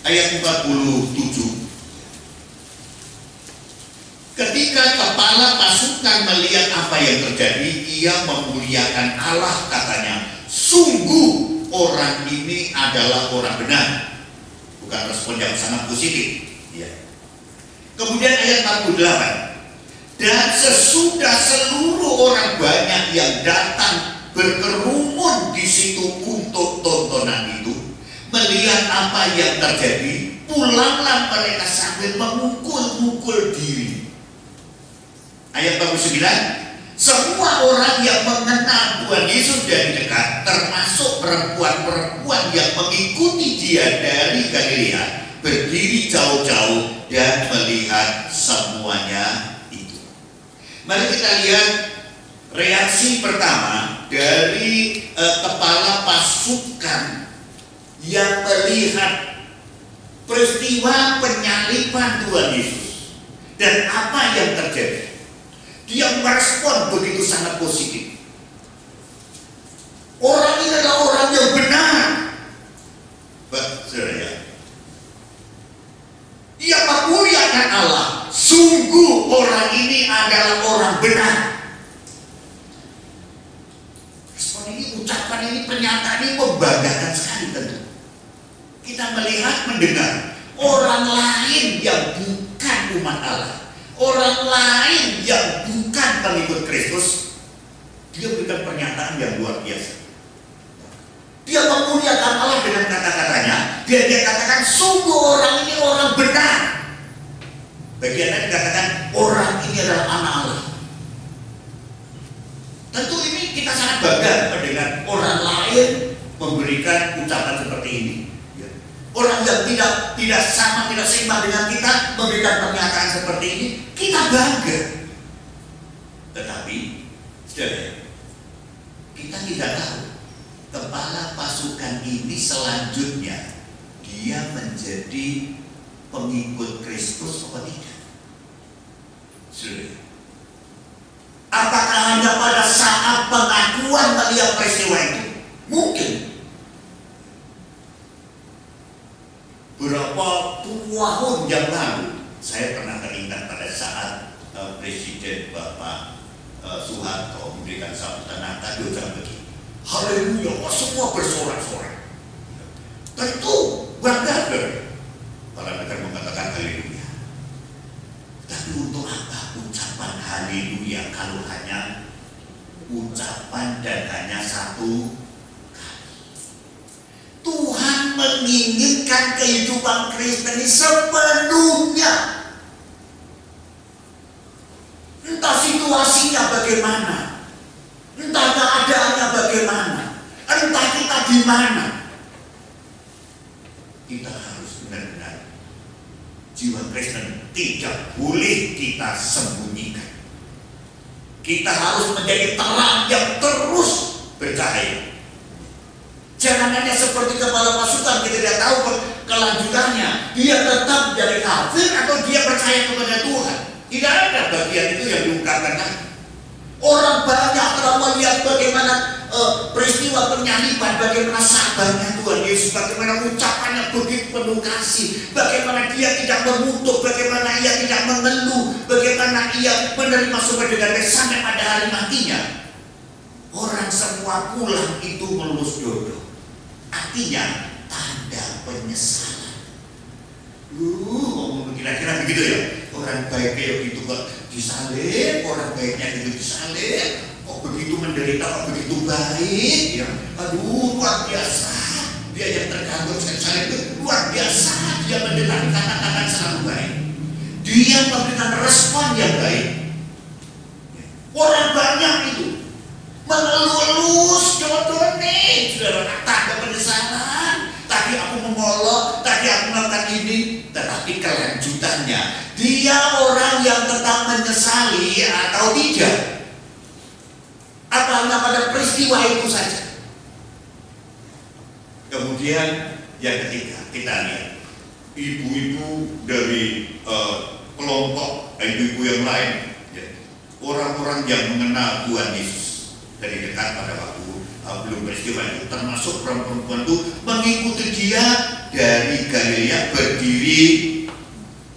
ayat 47. Ketika kepala pasukan melihat apa yang terjadi, ia memuliakan Allah, katanya, sungguh orang ini adalah orang benar. Bukan respon yang sangat positif. Ya. Kemudian ayat 48. Dan sesudah seluruh orang banyak yang datang berkerumun di situ untuk tontonan itu, melihat apa yang terjadi, pulanglah mereka sambil memukul-mukul diri. Ayat 49. Semua orang yang mengenal Tuhan Yesus dari dekat, termasuk perempuan-perempuan yang mengikuti dia dari Galilea, berdiri jauh-jauh dan melihat semuanya itu. Mari kita lihat reaksi pertama dari kepala pasukan yang melihat peristiwa penyaliban Tuhan Yesus dan apa yang terjadi. Dia merespon begitu sangat positif. Orang ini adalah orang yang benar. Saudara, dia memuliakan Allah. Sungguh orang ini adalah orang benar. Respon ini, ucapan ini, pernyataan ini membanggakan sekali tentu. Kita melihat, mendengar orang lain yang bukan umat Allah, orang lain yang bukan pengikut Kristus, dia berikan pernyataan yang luar biasa. Dia memuliakan Allah dengan kata-katanya. Dia katakan sungguh orang ini orang benar. Bagian lain dikatakan orang ini adalah anak Allah. Tentu ini kita sangat bangga mendengar orang lain memberikan ucapan seperti ini. Orang yang tidak sama, tidak seimbang dengan kita memberikan pernyataan seperti ini, kita bangga. Tetapi, saudara, kita tidak tahu kepala pasukan ini selanjutnya dia menjadi pengikut Kristus atau tidak. Saudara, apakah hanya pada saat pengakuan melihat peristiwa itu? Mungkin. Berapa tahun yang lalu saya pernah teringat pada saat Presiden Bapak Soeharto memberikan sambutan Natal, dia bilang begini, haleluya, semua bersorak-sorak. Tentu bangga para negara mengatakan haleluya. Tapi untuk apa ucapan haleluya kalau hanya ucapan dan hanya satu kali? mencerminkan kehidupan Kristen ini sepenuhnya. Entah situasinya bagaimana, entah keadaannya bagaimana, entah kita di mana, kita harus benar-benar jiwa Kristen tidak boleh kita sembunyikan. Kita harus menjadi terang yang terus bercahaya. Jangan hanya seperti kepala pasukan, kita tidak tahu kelanjutannya. Dia tetap jadi kafir atau dia percaya kepada Tuhan. Tidak ada bagian itu yang diungkapkan. Orang banyak telah melihat bagaimana peristiwa penyaliban, bagaimana sabarnya Tuhan Yesus, bagaimana ucapannya begitu penuh kasih, bagaimana dia tidak mengutuk, bagaimana ia tidak mengeluh, bagaimana ia menerima semua dengan baik sampai pada hari matinya. Orang semua pulang itu melulus dodo. Artinya tanda penyesalan. Kira-kira begitu ya. Orang baik kayak gitu kok disalib, orang baiknya gitu disalib, kok begitu menderita, kok begitu baik ya. Aduh, luar biasa. Dia yang terganggu salib itu luar biasa. Dia mendengar kata-kata selalu baik. Dia memberikan respon yang baik. Orang banyak itu mengelus jodoh nih, saudara, tanda penyesalan. Tadi aku memolok, tadi aku melakukan ini, tetapi kelanjutannya dia orang yang tetap menyesali atau tidak. Apa hanya pada peristiwa itu saja. Kemudian yang ketiga, kita lihat ibu-ibu dari kelompok ibu-ibu yang lain, ya, orang-orang yang mengenal Tuhan Yesus dari dekat pada waktu belum peristiwa itu, termasuk perempuan itu mengikuti dia dari Galilea, berdiri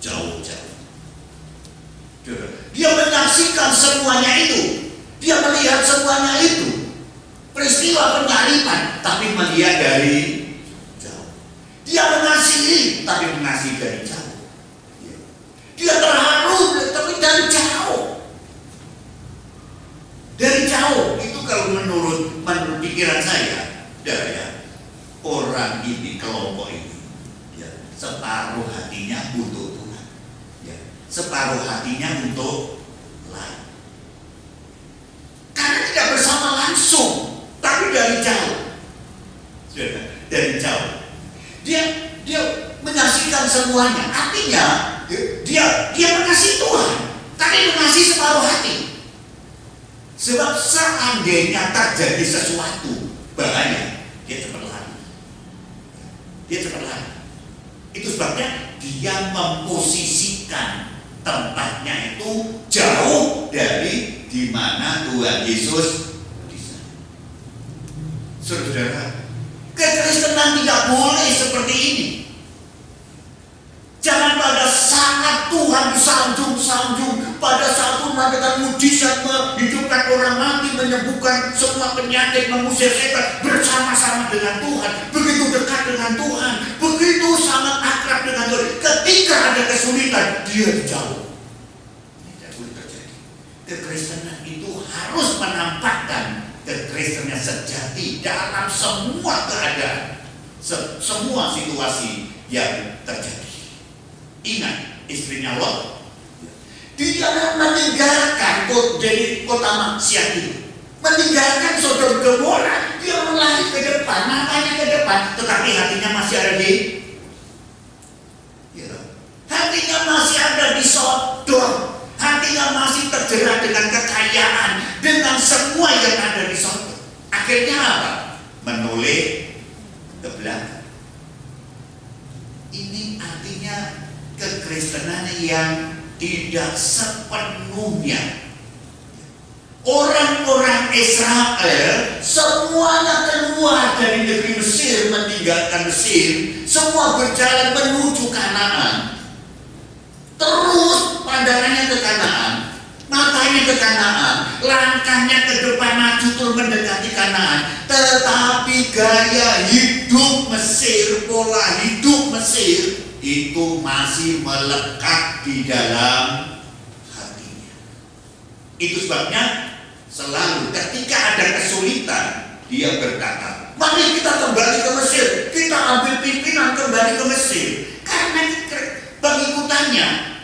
jauh-jauh. Dia menyaksikan semuanya itu, dia melihat semuanya itu, peristiwa penyaliban, tapi melihat dari jauh. Dia mengasihi, tapi mengasihi dari jauh. Dia terharu, tapi dari jauh. Dari jauh itu kalau menurut pikiran saya, ya, orang ini, kelompok ini, ya, separuh hatinya untuk Tuhan, ya, separuh hatinya untuk lain. Karena tidak bersama langsung, tapi dari jauh, dari jauh. Dia menyaksikan semuanya. Artinya dia mengasihi Tuhan, tapi mengasihi separuh hati. Sebab seandainya terjadi sesuatu bahaya, dia cepat lari. Dia cepat lari. Itu sebabnya dia memposisikan tempatnya itu jauh dari di mana Tuhan Yesus disana. Saudara, kekristenan tidak boleh seperti ini. Jangan pada saat Tuhan disanjung-sanjung, pada saat Tuhan melakukan mujizat, menghidupkan orang mati, menyembuhkan semua penyakit, mengusir setan, bersama-sama dengan Tuhan, begitu dekat dengan Tuhan, begitu sangat akrab dengan Tuhan. Ketika ada kesulitan, dia jauh. Tidak boleh terjadi. Kekristenan itu harus menampakkan kekristenan sejati dalam semua keadaan, semua situasi yang terjadi. Ingat, istrinya Lot, dia meninggalkan dari kota maksiat itu, meninggalkan Sodom Gomora. Dia melari ke depan, matanya ke depan, tetapi hatinya masih ada di, hatinya masih ada di Sodom, hatinya masih terjerat dengan kekayaan, dengan semua yang ada di Sodom. Akhirnya apa? Menoleh ke belakang. Ini artinya kekristenan yang tidak sepenuhnya. Orang-orang Israel semuanya keluar dari negeri Mesir, meninggalkan Mesir, semua berjalan menuju Kanaan. Terus pandangannya ke Kanaan, matanya ke Kanaan, langkahnya ke depan maju terus mendekati Kanaan. Tetapi gaya hidup Mesir, pola hidup Mesir itu masih melekat di dalam hatinya. Itu sebabnya selalu ketika ada kesulitan, dia berkata, mari kita kembali ke Mesir, kita ambil pimpinan kembali ke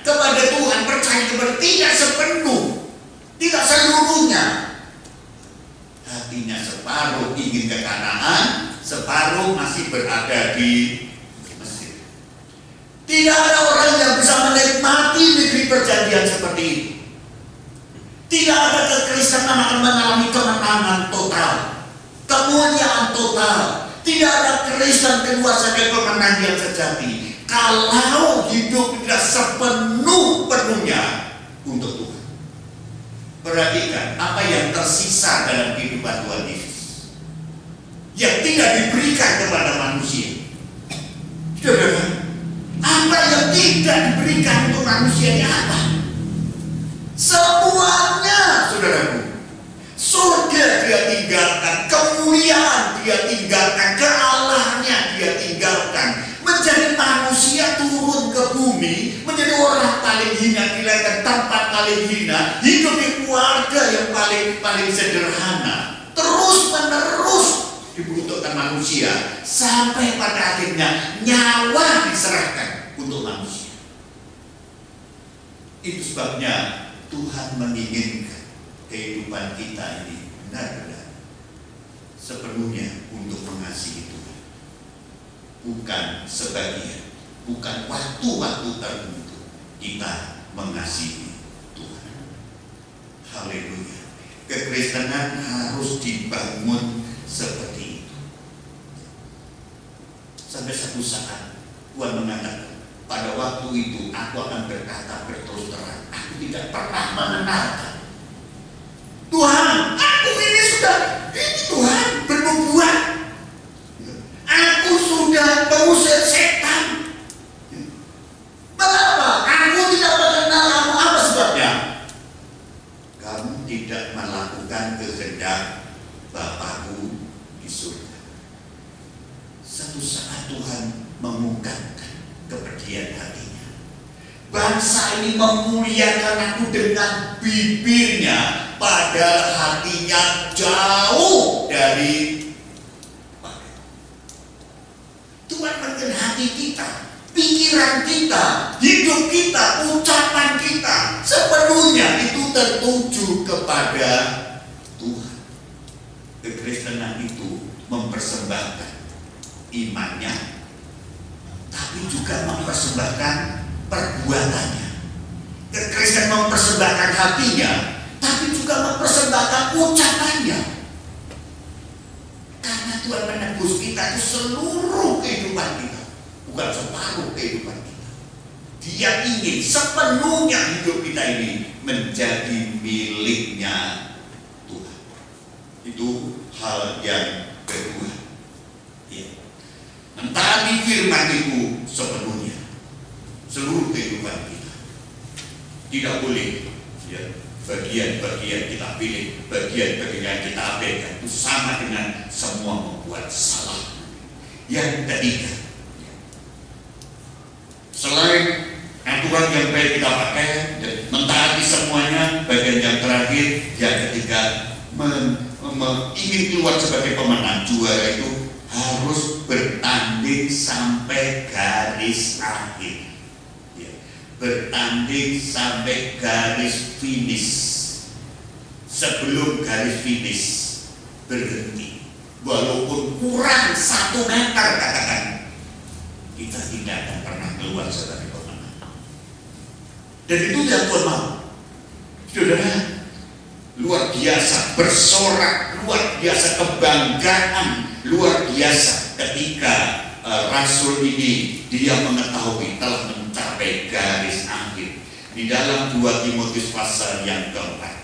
kepada Tuhan, percaya kepada, tidak sepenuh, tidak seluruhnya. Hatinya separuh ingin ke Kanaan, separuh masih berada di Mesir. Tidak ada orang yang bisa menikmati negeri perjanjian seperti itu. Tidak ada kekristenan akan mengalami kemenangan total, kemuliaan total. Tidak ada Kristen keluar sebagai pemenang yang sejati kalau hidup tidak sepenuhnya untuk Tuhan. Perhatikan apa yang tersisa dalam kehidupan Tuhan Yesus yang tidak diberikan kepada manusia. Saudara, apa yang tidak diberikan untuk manusia ini apa? Semuanya, saudaraku. Surga dia tinggalkan, kemuliaan dia tinggalkan, kealahannya dia tinggalkan, menjadi manusia turun ke bumi, menjadi orang paling hina, dilahirkan tempat paling hina, hidup di keluarga yang paling sederhana, terus menerus dibutuhkan manusia sampai pada akhirnya nyawa diserahkan untuk manusia. Itu sebabnya Tuhan menginginkan kehidupan kita ini benar-benar sepenuhnya untuk mengasihi Tuhan, bukan sebagian, bukan waktu-waktu tertentu kita mengasihi Tuhan. Haleluya. Kekristenan harus dibangun seperti itu. Sampai satu saat Tuhan mengatakan, pada waktu itu aku akan berkata berterus terang, aku tidak pernah mengenalkan Tuhan, aku ini Tuhan bernubuat, aku sudah mengusir setan. Mengapa? Aku tidak mengenal kamu. Apa sebabnya? Kamu tidak melakukan kehendak Bapakku di surga. Satu saat Tuhan mengungkapkan kepedihan hatinya. Bangsa ini memuliakan aku dengan bibirnya, padahal hatinya jauh dari Bapa. Tuhan mengenal hati kita, pikiran kita, hidup kita, ucapan kita, sepenuhnya itu tertuju kepada Tuhan. Kekristenan itu mempersembahkan imannya, tapi juga mempersembahkan perbuatannya. Kekristenan mempersembahkan hatinya, tapi juga mempersembahkan ucapannya. Karena Tuhan menebus kita itu seluruh kehidupan kita, bukan separuh kehidupan kita. Dia ingin sepenuhnya hidup kita ini menjadi miliknya Tuhan. Itu hal yang kedua. Ya. Mentaati firman itu sepenuhnya, seluruh kehidupan kita. Tidak boleh ya, bagian-bagian kita pilih, bagian-bagian kita abaikan. Itu sama dengan semua membuat salah. Yang ketiga, selain aturan yang baik kita pakai, mentaati semuanya, bagian yang terakhir, yang ketiga, ingin keluar sebagai pemenang, juara itu harus bertanding sampai garis akhir. Bertanding sampai garis finish. Sebelum garis finish berhenti, walaupun kurang 1 meter katakan, kita tidak akan pernah keluar sebagai pemenang. Dan itu yang Tuhan mau. Saudara, luar biasa bersorak, luar biasa kebanggaan, luar biasa ketika Rasul ini dia mengetahui telah mencapai garis akhir di dalam 2 Timotius pasal yang keempat.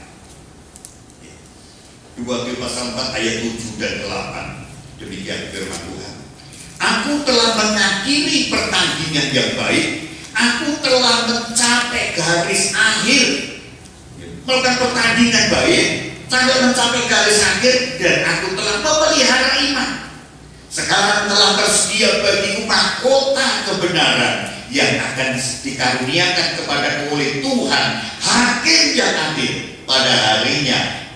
2 Timotius pasal 4 ayat 7 dan 8. Demikian firman Tuhan. Aku telah mengakhiri pertandingan yang baik, aku telah mencapai garis akhir. Melakukan pertandingan baik sampai mencapai garis akhir, dan aku telah memelihara iman. Sekarang telah tersedia bagiku mahkota kebenaran yang akan dikaruniakan kepadaku oleh Tuhan, hakim yang adil pada harinya.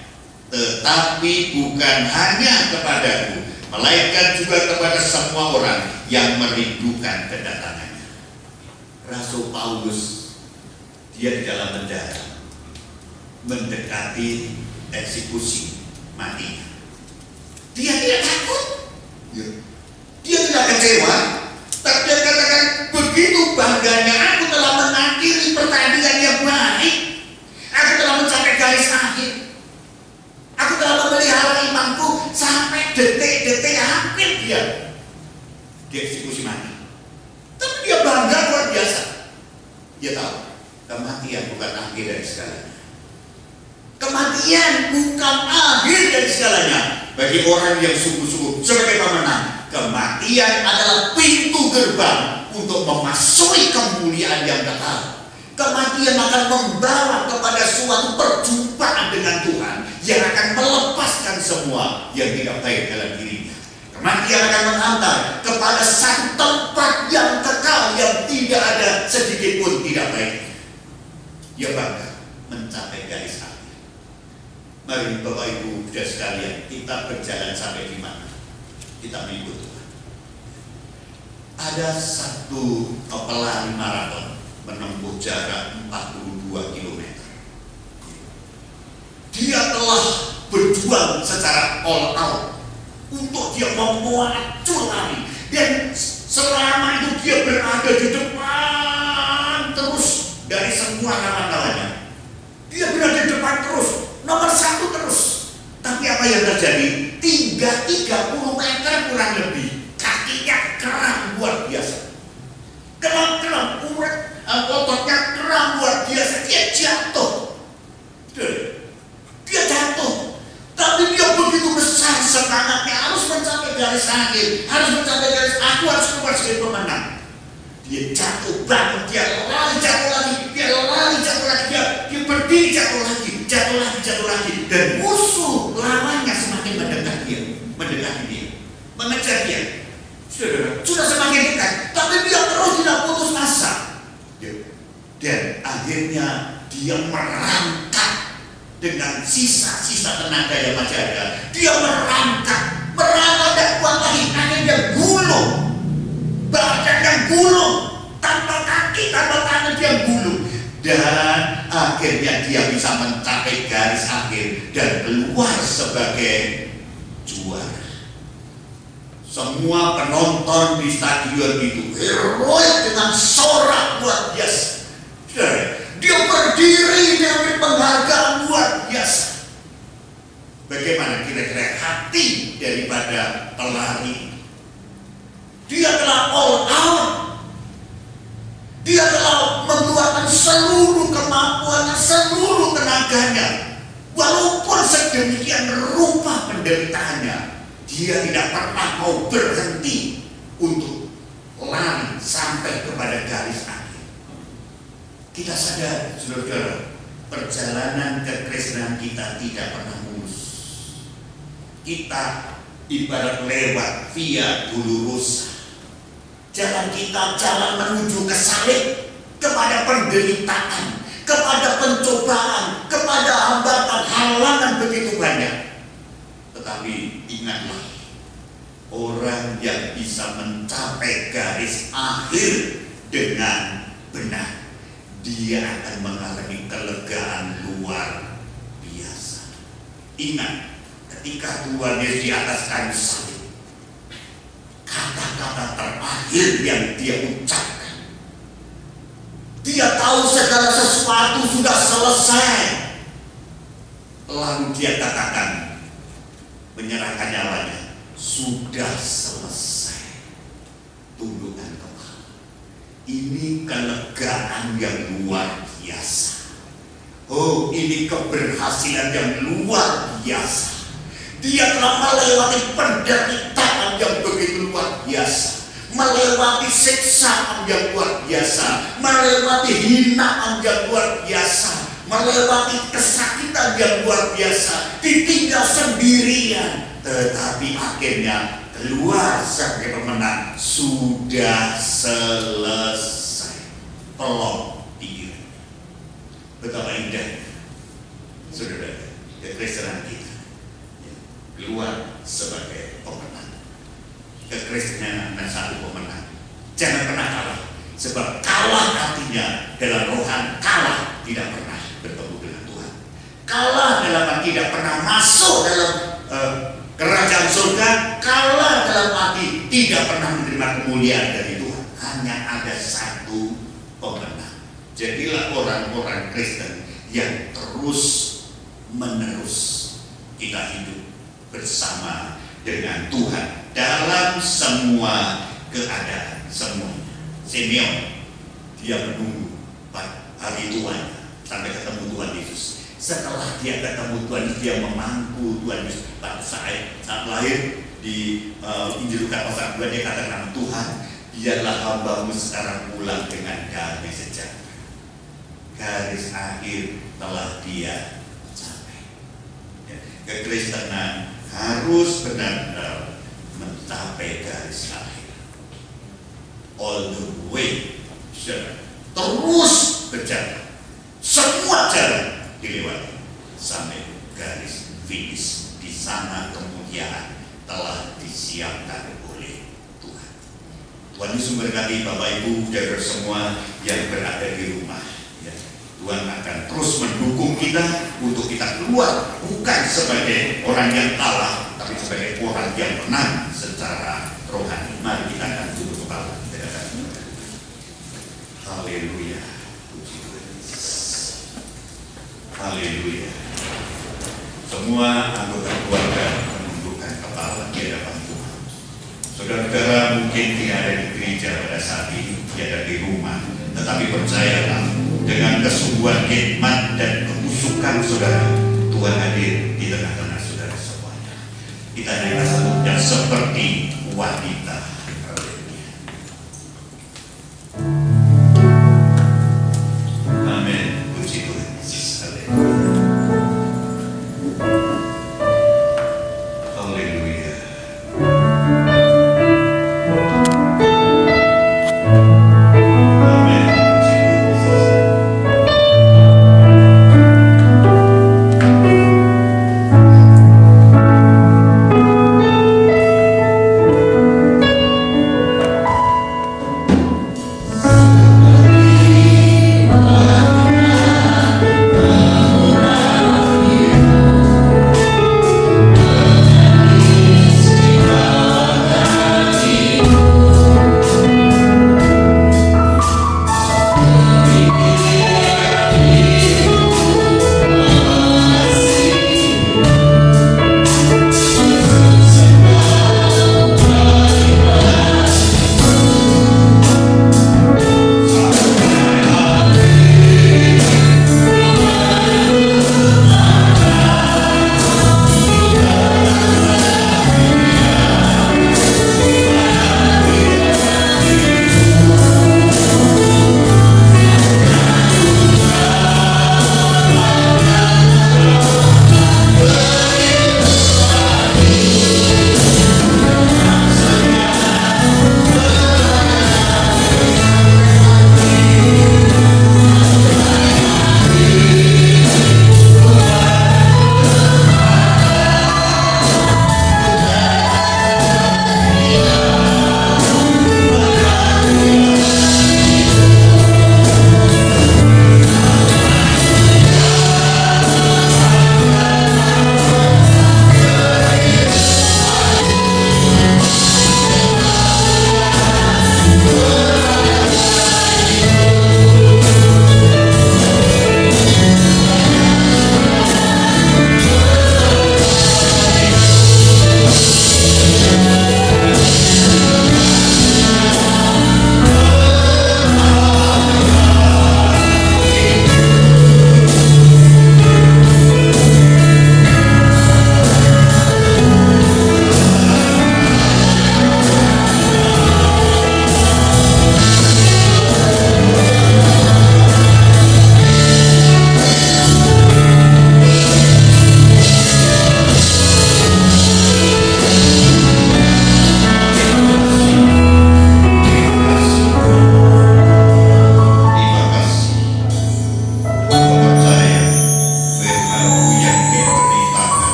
Tetapi bukan hanya kepadaku, melainkan juga kepada semua orang yang merindukan kedatangannya. Rasul Paulus dia di dalam penjara mendekati eksekusi mati. Dia tidak takut, dia tidak kecewa, tapi dia katakan begitu bangganya aku telah mengakhiri pertandingan yang baik, aku telah mencapai garis akhir, aku telah memelihara imanku sampai detik-detik akhir dia dieksekusi mati. Tapi dia bangga luar biasa. Dia tahu kematian bukan akhir dari segalanya. Kematian bukan akhir dari segalanya. Bagi orang yang sungguh-sungguh sebagai pemenang, kematian adalah pintu gerbang untuk memasuki kemuliaan yang kekal. Kematian akan membawa kepada suatu perjumpaan dengan Tuhan yang akan melepaskan semua yang tidak baik dalam dirinya. Kematian akan menghantar kepada satu tempat yang kekal yang tidak ada sedikit pun tidak baik. Dia bangga mencapai garis akhir. Mari Bapak Ibu dan sekalian, kita berjalan sampai di mana? Kita mengikut Tuhan. Ada satu pelari maraton menempuh jarak 42 km. Dia telah berjuang secara all out untuk dia memacu lari, dan selama itu dia berada di depan terus dari semua kawan-kawannya. Dia berada di depan terus, nomor 1 terus. Tapi apa yang terjadi? 30 meter kurang lebih, kakinya kram luar biasa. Kram ototnya kram luar biasa. Dia jatuh. Dia jatuh. Tapi dia begitu besar semangatnya, harus mencapai garis akhir, harus mencapai garis aku harus keluar sebagai pemenang. Dia jatuh bangun, dia lari jatuh lagi, dia lari jatuh lagi, dia berdiri jatuh lagi, jatuh lagi, dan musuh lawannya semakin mendekat dia, mendekati dia, mengejar dia. Sudah semakin dekat, tapi dia terus tidak putus asa. Dan akhirnya dia merangkak dengan sisa-sisa tenaga yang masih ada. Dia merangkak dan kuat lagi, akhirnya gulung, badan yang gulung, tanpa kaki, tanpa tangan dia gulung, dan akhirnya dia bisa mencapai garis akhir dan keluar sebagai juara. Semua penonton di stadion itu heroik dengan sorak luar biasa. Dia berdiri dengan penghargaan luar biasa. Bagaimana kira-kira hati daripada pelari? Dia telah all out. Dia telah mengeluarkan seluruh kemampuannya, seluruh tenaganya. Walaupun sedemikian rupa penderitaannya, dia tidak pernah mau berhenti untuk lari sampai kepada garis akhir. Kita sadar, saudara-saudara, perjalanan kekristenan kita tidak pernah mulus. Kita ibarat lewat via Dolorosa. Jalan kita, jalan menuju ke salib, kepada penderitaan, kepada pencobaan, kepada hambatan, halangan begitu banyak. Tetapi ingatlah, orang yang bisa mencapai garis akhir dengan benar, dia akan mengalami kelegaan luar biasa. Ingat, ketika Tuhan Yesus di atas kayu salib, kata-kata terakhir yang dia ucapkan, dia tahu segala sesuatu sudah selesai. Lalu dia katakan, menyerahkan nyawanya, sudah selesai. Tundukkan kepala. Ini kelegaan yang luar biasa. Oh, ini keberhasilan yang luar biasa. Dia telah melewati penderitaan yang begitu luar biasa, melewati siksaan yang luar biasa, melewati hinaan yang luar biasa, melewati kesakitan yang luar biasa, ditinggal sendirian, tetapi akhirnya keluar sebagai pemenang. Sudah selesai. Pelong diri. Betapa indah, saudara, kekristenan kita. Keluar sebagai pemenang. Kekristenan dan satu pemenang. Jangan pernah kalah. Sebab kalah artinya dalam rohani, kalah tidak pernah bertemu dengan Tuhan. Kalah dalam arti tidak pernah masuk dalam kerajaan surga. Kalah dalam arti tidak pernah menerima kemuliaan dari Tuhan. Hanya ada satu pemenang. Jadilah orang-orang Kristen yang terus menerus kita hidup bersama dengan Tuhan dalam semua keadaan, semuanya. Simeon, dia menunggu hari tuanya sampai ketemu Tuhan Yesus. Setelah dia ketemu Tuhan Yesus, dia memangku Tuhan Yesus. Pada saat lahir di Injil Lukas pasal 2, dia katakan, Tuhan, biarlah hambamu sekarang pulang dengan damai sejahtera. Garis akhir telah dia capai. Kekristenan harus benar-benar mencapai garis akhir. All the way, terus berjalan, semua jalan dilewati sampai garis finish. Di sana kemuliaan telah disiapkan oleh Tuhan. Tuhan Yesus memberkati Bapak Ibu saudara semua yang berada di rumah. Tuhan akan terus mendukung kita untuk kita keluar bukan sebagai orang yang kalah, tapi sebagai orang yang menang secara rohani. Mari kita akan tunduk kepala. Haleluya. Puji Tuhan Yesus. Haleluya. Semua anggota keluarga menundukkan kepala di hadapan Tuhan. Saudara-saudara mungkin tidak ada di gereja pada saat ini, tidak ada di rumah, tetapi percayalah, dengan kesungguhan hikmat dan kemusukan saudara, Tuhan hadir di tengah-tengah saudara semuanya. Kita nyanyikan sebutnya seperti wanita. Amin. Puji Tuhan Yesus. Haleluya. Haleluya.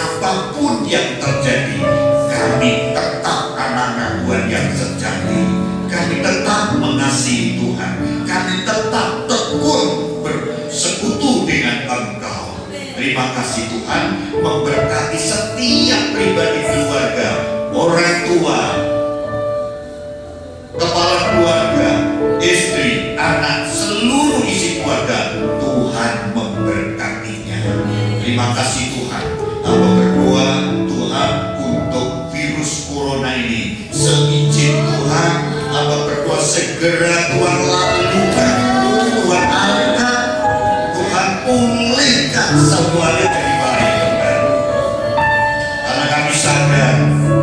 apapun yang terjadi, kami tetap anak-anak Tuhan yang sejati. Kami tetap mengasihi Tuhan. Kami tetap tekun bersekutu dengan Engkau. Terima kasih Tuhan, memberkati setiap pribadi keluarga, orang tua, kepala keluarga, istri, anak, seluruh isi keluarga. Tuhan memberkatinya. Terima kasih Tuhan. Hamba berdoa Tuhan untuk virus corona ini, seizin Tuhan, hamba berdoa segera Tuhan lakukan, Tuhan angkat, Tuhan pulihkan semuanya dari baik kembali. Karena kami sadar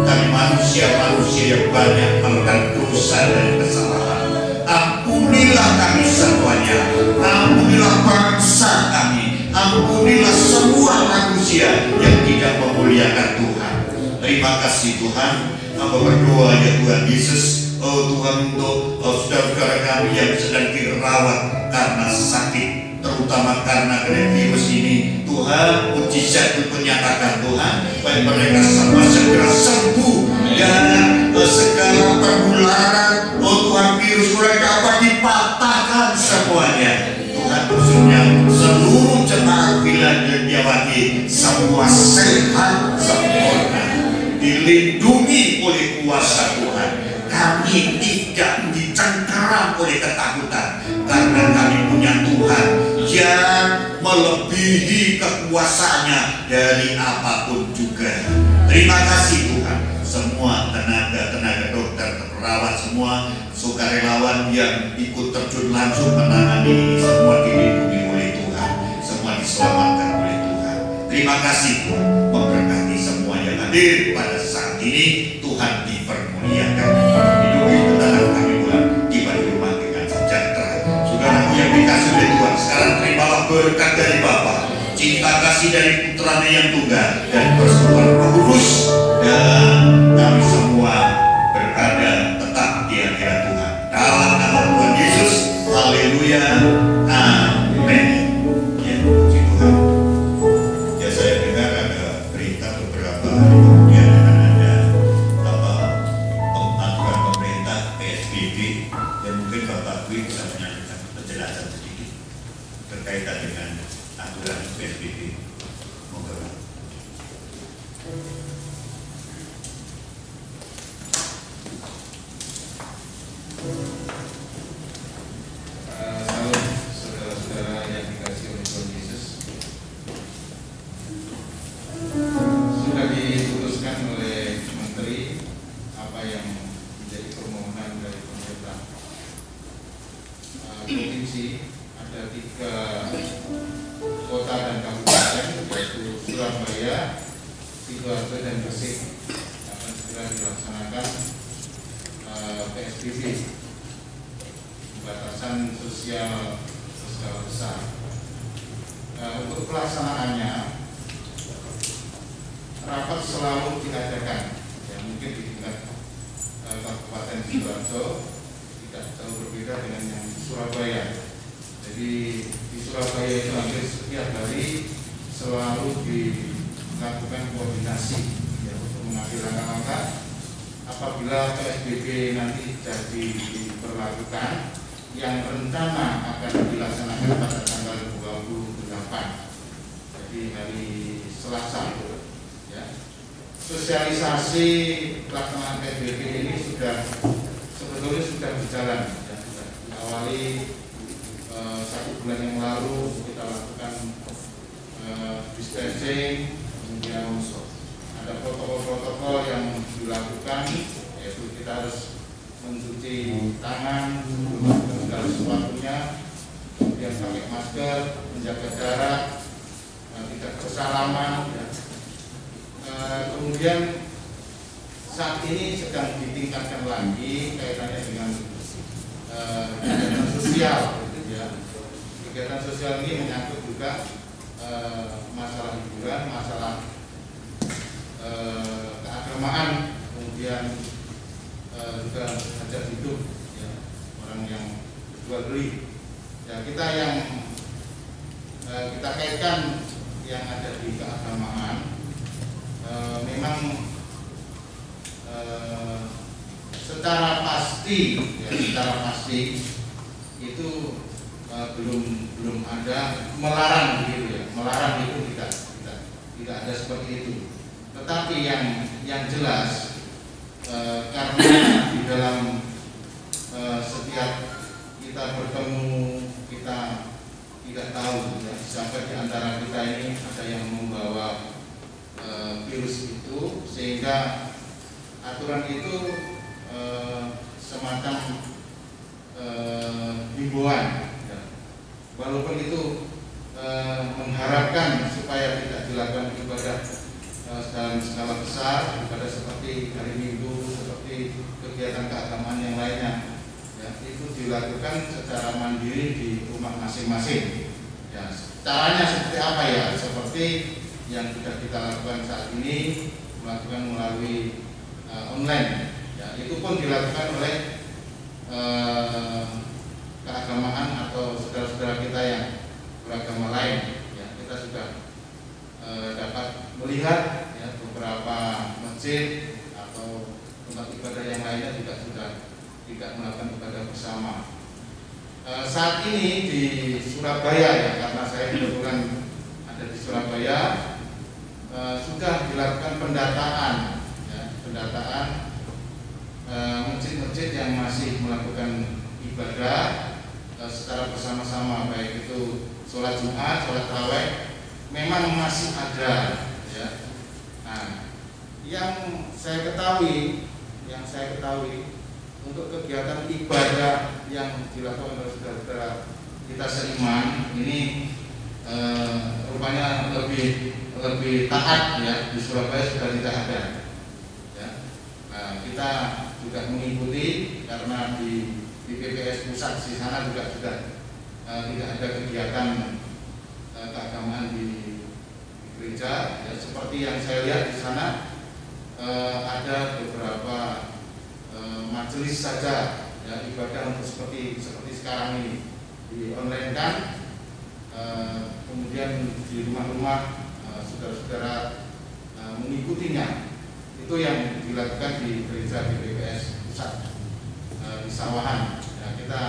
kami manusia-manusia yang banyak melakukan dosa dan kesalahan. Ampunilah kami semuanya, ampunilah bangsa kami, ampunilah semua manusia yang tidak memuliakan Tuhan. Terima kasih Tuhan. Hamba berdoa ya Tuhan Yesus, oh Tuhan, untuk saudara-saudara kami yang sedang dirawat karena sakit, terutama karena virus ini. Tuhan, mujizat itu menyatakan Tuhan, baik mereka semua segera sembuh dan segala pergularan, oh Tuhan, virus mereka dapat dipatahkan semuanya. Tuhan, khususnya seluruh jemaat Philadelphia semua sehat sempurna, dilindungi oleh kuasa Tuhan. Kami tidak dicengkeram oleh ketakutan, karena kami punya Tuhan yang melebihi kekuasaannya dari apapun juga. Terima kasih Tuhan. Semua tenaga dokter, perawat, semua sukarelawan yang ikut terjun langsung menangani ini, semua dilindungi oleh Tuhan, semua diselamatkan oleh Tuhan. Terima kasih Tuhan, memberkati semua yang hadir pada saat ini. Tuhan dipermuliakan. Hidupi tetangga kami Tuhan, tiba di rumah dengan sejahtera. Saudaraku yang dikasih oleh Tuhan, sekarang terimalah berkat dari Bapa, cinta kasih dari Putranya yang tunggal, dan persekutuan Roh Kudus, dan kami semua berada tetap di hadirat Tuhan. Dalam nama Tuhan Yesus, haleluya, amin. Ya, puji Tuhan. Ya, saya dengar ada berita beberapa hari kemudian ada aturan pemerintah PSBB, dan mungkin Bapak Dwi bisa menyampaikan penjelasan sedikit berkaitan dengan aturan PSBB. Moga. Salam saudara-saudara yang dikasihi oleh Tuhan Yesus. Sudah diputuskan oleh Menteri apa yang menjadi permohonan dari pemerintah provinsi. Ada 3 kota dan kabupaten, yaitu Surabaya, Sidoarjo, dan Gresik, akan segera dilaksanakan PSBB, pembatasan sosial berskala besar. Untuk pelaksanaannya, rapat selalu diadakan, ya mungkin di tingkat Kabupaten Sidoarjo tidak jauh berbeda dengan yang di Surabaya. Jadi di Surabaya itu hampir setiap hari selalu dilakukan koordinasi, ya, untuk mengambil langkah-langkah apabila PSBB nanti jadi diberlakukan, yang rencana akan dilaksanakan pada tanggal 28, jadi hari Selasa, ya. Sosialisasi pelaksanaan PSBB ini sebetulnya sudah berjalan, ya, sudah diawali 1 bulan yang lalu. Kita lakukan distancing, kemudian ada protokol-protokol yang dilakukan, yaitu kita harus mencuci tangan, melakukan segala sesuatunya, kemudian pakai masker, menjaga jarak, tidak bersalaman, ya. Kemudian saat ini sedang ditingkatkan lagi kaitannya dengan kegiatan sosial, ya. Kegiatan sosial ini menyangkut juga masalah hiburan, masalah keagamaan, kemudian juga hajat hidup, ya, orang yang jual beli. Ya, kita yang kita kaitkan yang ada di keagamaan, memang secara pasti itu belum ada melarang begitu ya, melarang itu tidak ada seperti itu. Tetapi yang jelas karena di dalam setiap kita bertemu, kita tidak tahu ya, sampai di antara kita ini ada yang membawa virus itu, sehingga aturan itu semacam himbauan ya. Walaupun itu mengharapkan supaya tidak dilakukan ibadah dalam skala besar, ibadah seperti hari Minggu, seperti kegiatan keagamaan yang lainnya ya, itu dilakukan secara mandiri di rumah masing-masing ya. Caranya seperti apa ya? Seperti yang sudah kita lakukan saat ini, melakukan melalui online ya, itu pun dilakukan oleh keagamaan atau saudara-saudara kita yang beragama lain ya. Kita sudah dapat melihat ya, beberapa masjid atau tempat ibadah yang lainnya juga sudah tidak melakukan ibadah bersama. Saat ini di Surabaya ya, karena saya kebetulan ada di Surabaya, sudah dilakukan pendataan ya, masjid-masjid yang masih melakukan ibadah secara bersama-sama, baik itu sholat Jumat, sholat tarawih, memang masih ada ya. Nah, yang saya ketahui untuk kegiatan ibadah yang dilakukan oleh saudara-saudara kita seiman ini rupanya lebih taat ya, di Surabaya sudah tidak ada ya. Nah, kita juga mengikuti karena di PPS pusat di sana juga sudah tidak ada kegiatan keagamaan di gereja ya. Seperti yang saya lihat di sana ada beberapa majelis saja ya, ibadah untuk seperti sekarang ini di online kan, kemudian di rumah-rumah saudara-saudara mengikutinya. Itu yang dilakukan di gereja BPPS pusat di Sawahan ya, kita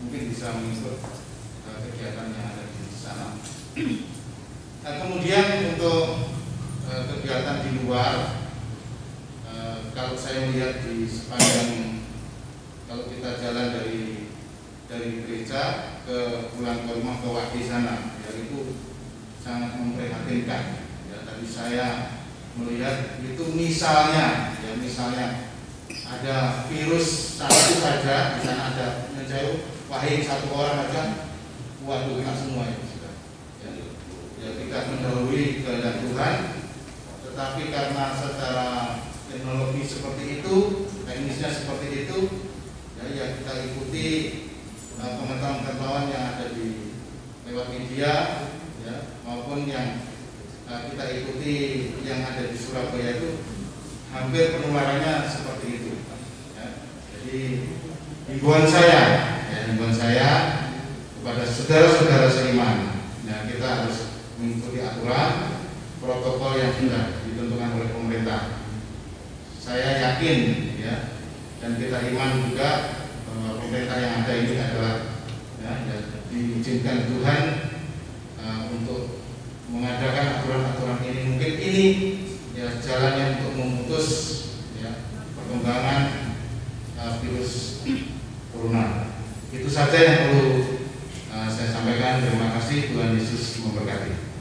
mungkin bisa mengikut kegiatan yang ada di sana. Nah, kemudian untuk kegiatan di luar, kalau saya melihat di sepanjang, kalau kita jalan dari gereja pulang ke rumah ke Wadi sana ya, itu sangat memprihatinkan ya. Tadi saya melihat itu misalnya ada virus satu saja di sana, ada menjauh wahai satu orang aja, waduh kena semua itu sudah ya, tidak mendahului kehendak Tuhan. Tetapi karena secara teknologi seperti itu, teknisnya seperti itu ya, kita ikuti pengetahuan yang ada di lewat media ya, maupun yang kita ikuti yang ada di Surabaya, itu hampir penularannya seperti itu ya. Jadi himbauan saya kepada saudara-saudara seiman ya, kita harus mengikuti aturan protokol yang sudah ditentukan oleh pemerintah. Saya yakin ya, dan kita iman juga pemerintah yang ada ini adalah ya, diizinkan Tuhan untuk mengadakan aturan-aturan ini. Mungkin ini ya jalannya untuk memutus ya, perkembangan virus corona. Itu saja yang perlu saya sampaikan. Terima kasih, Tuhan Yesus memberkati.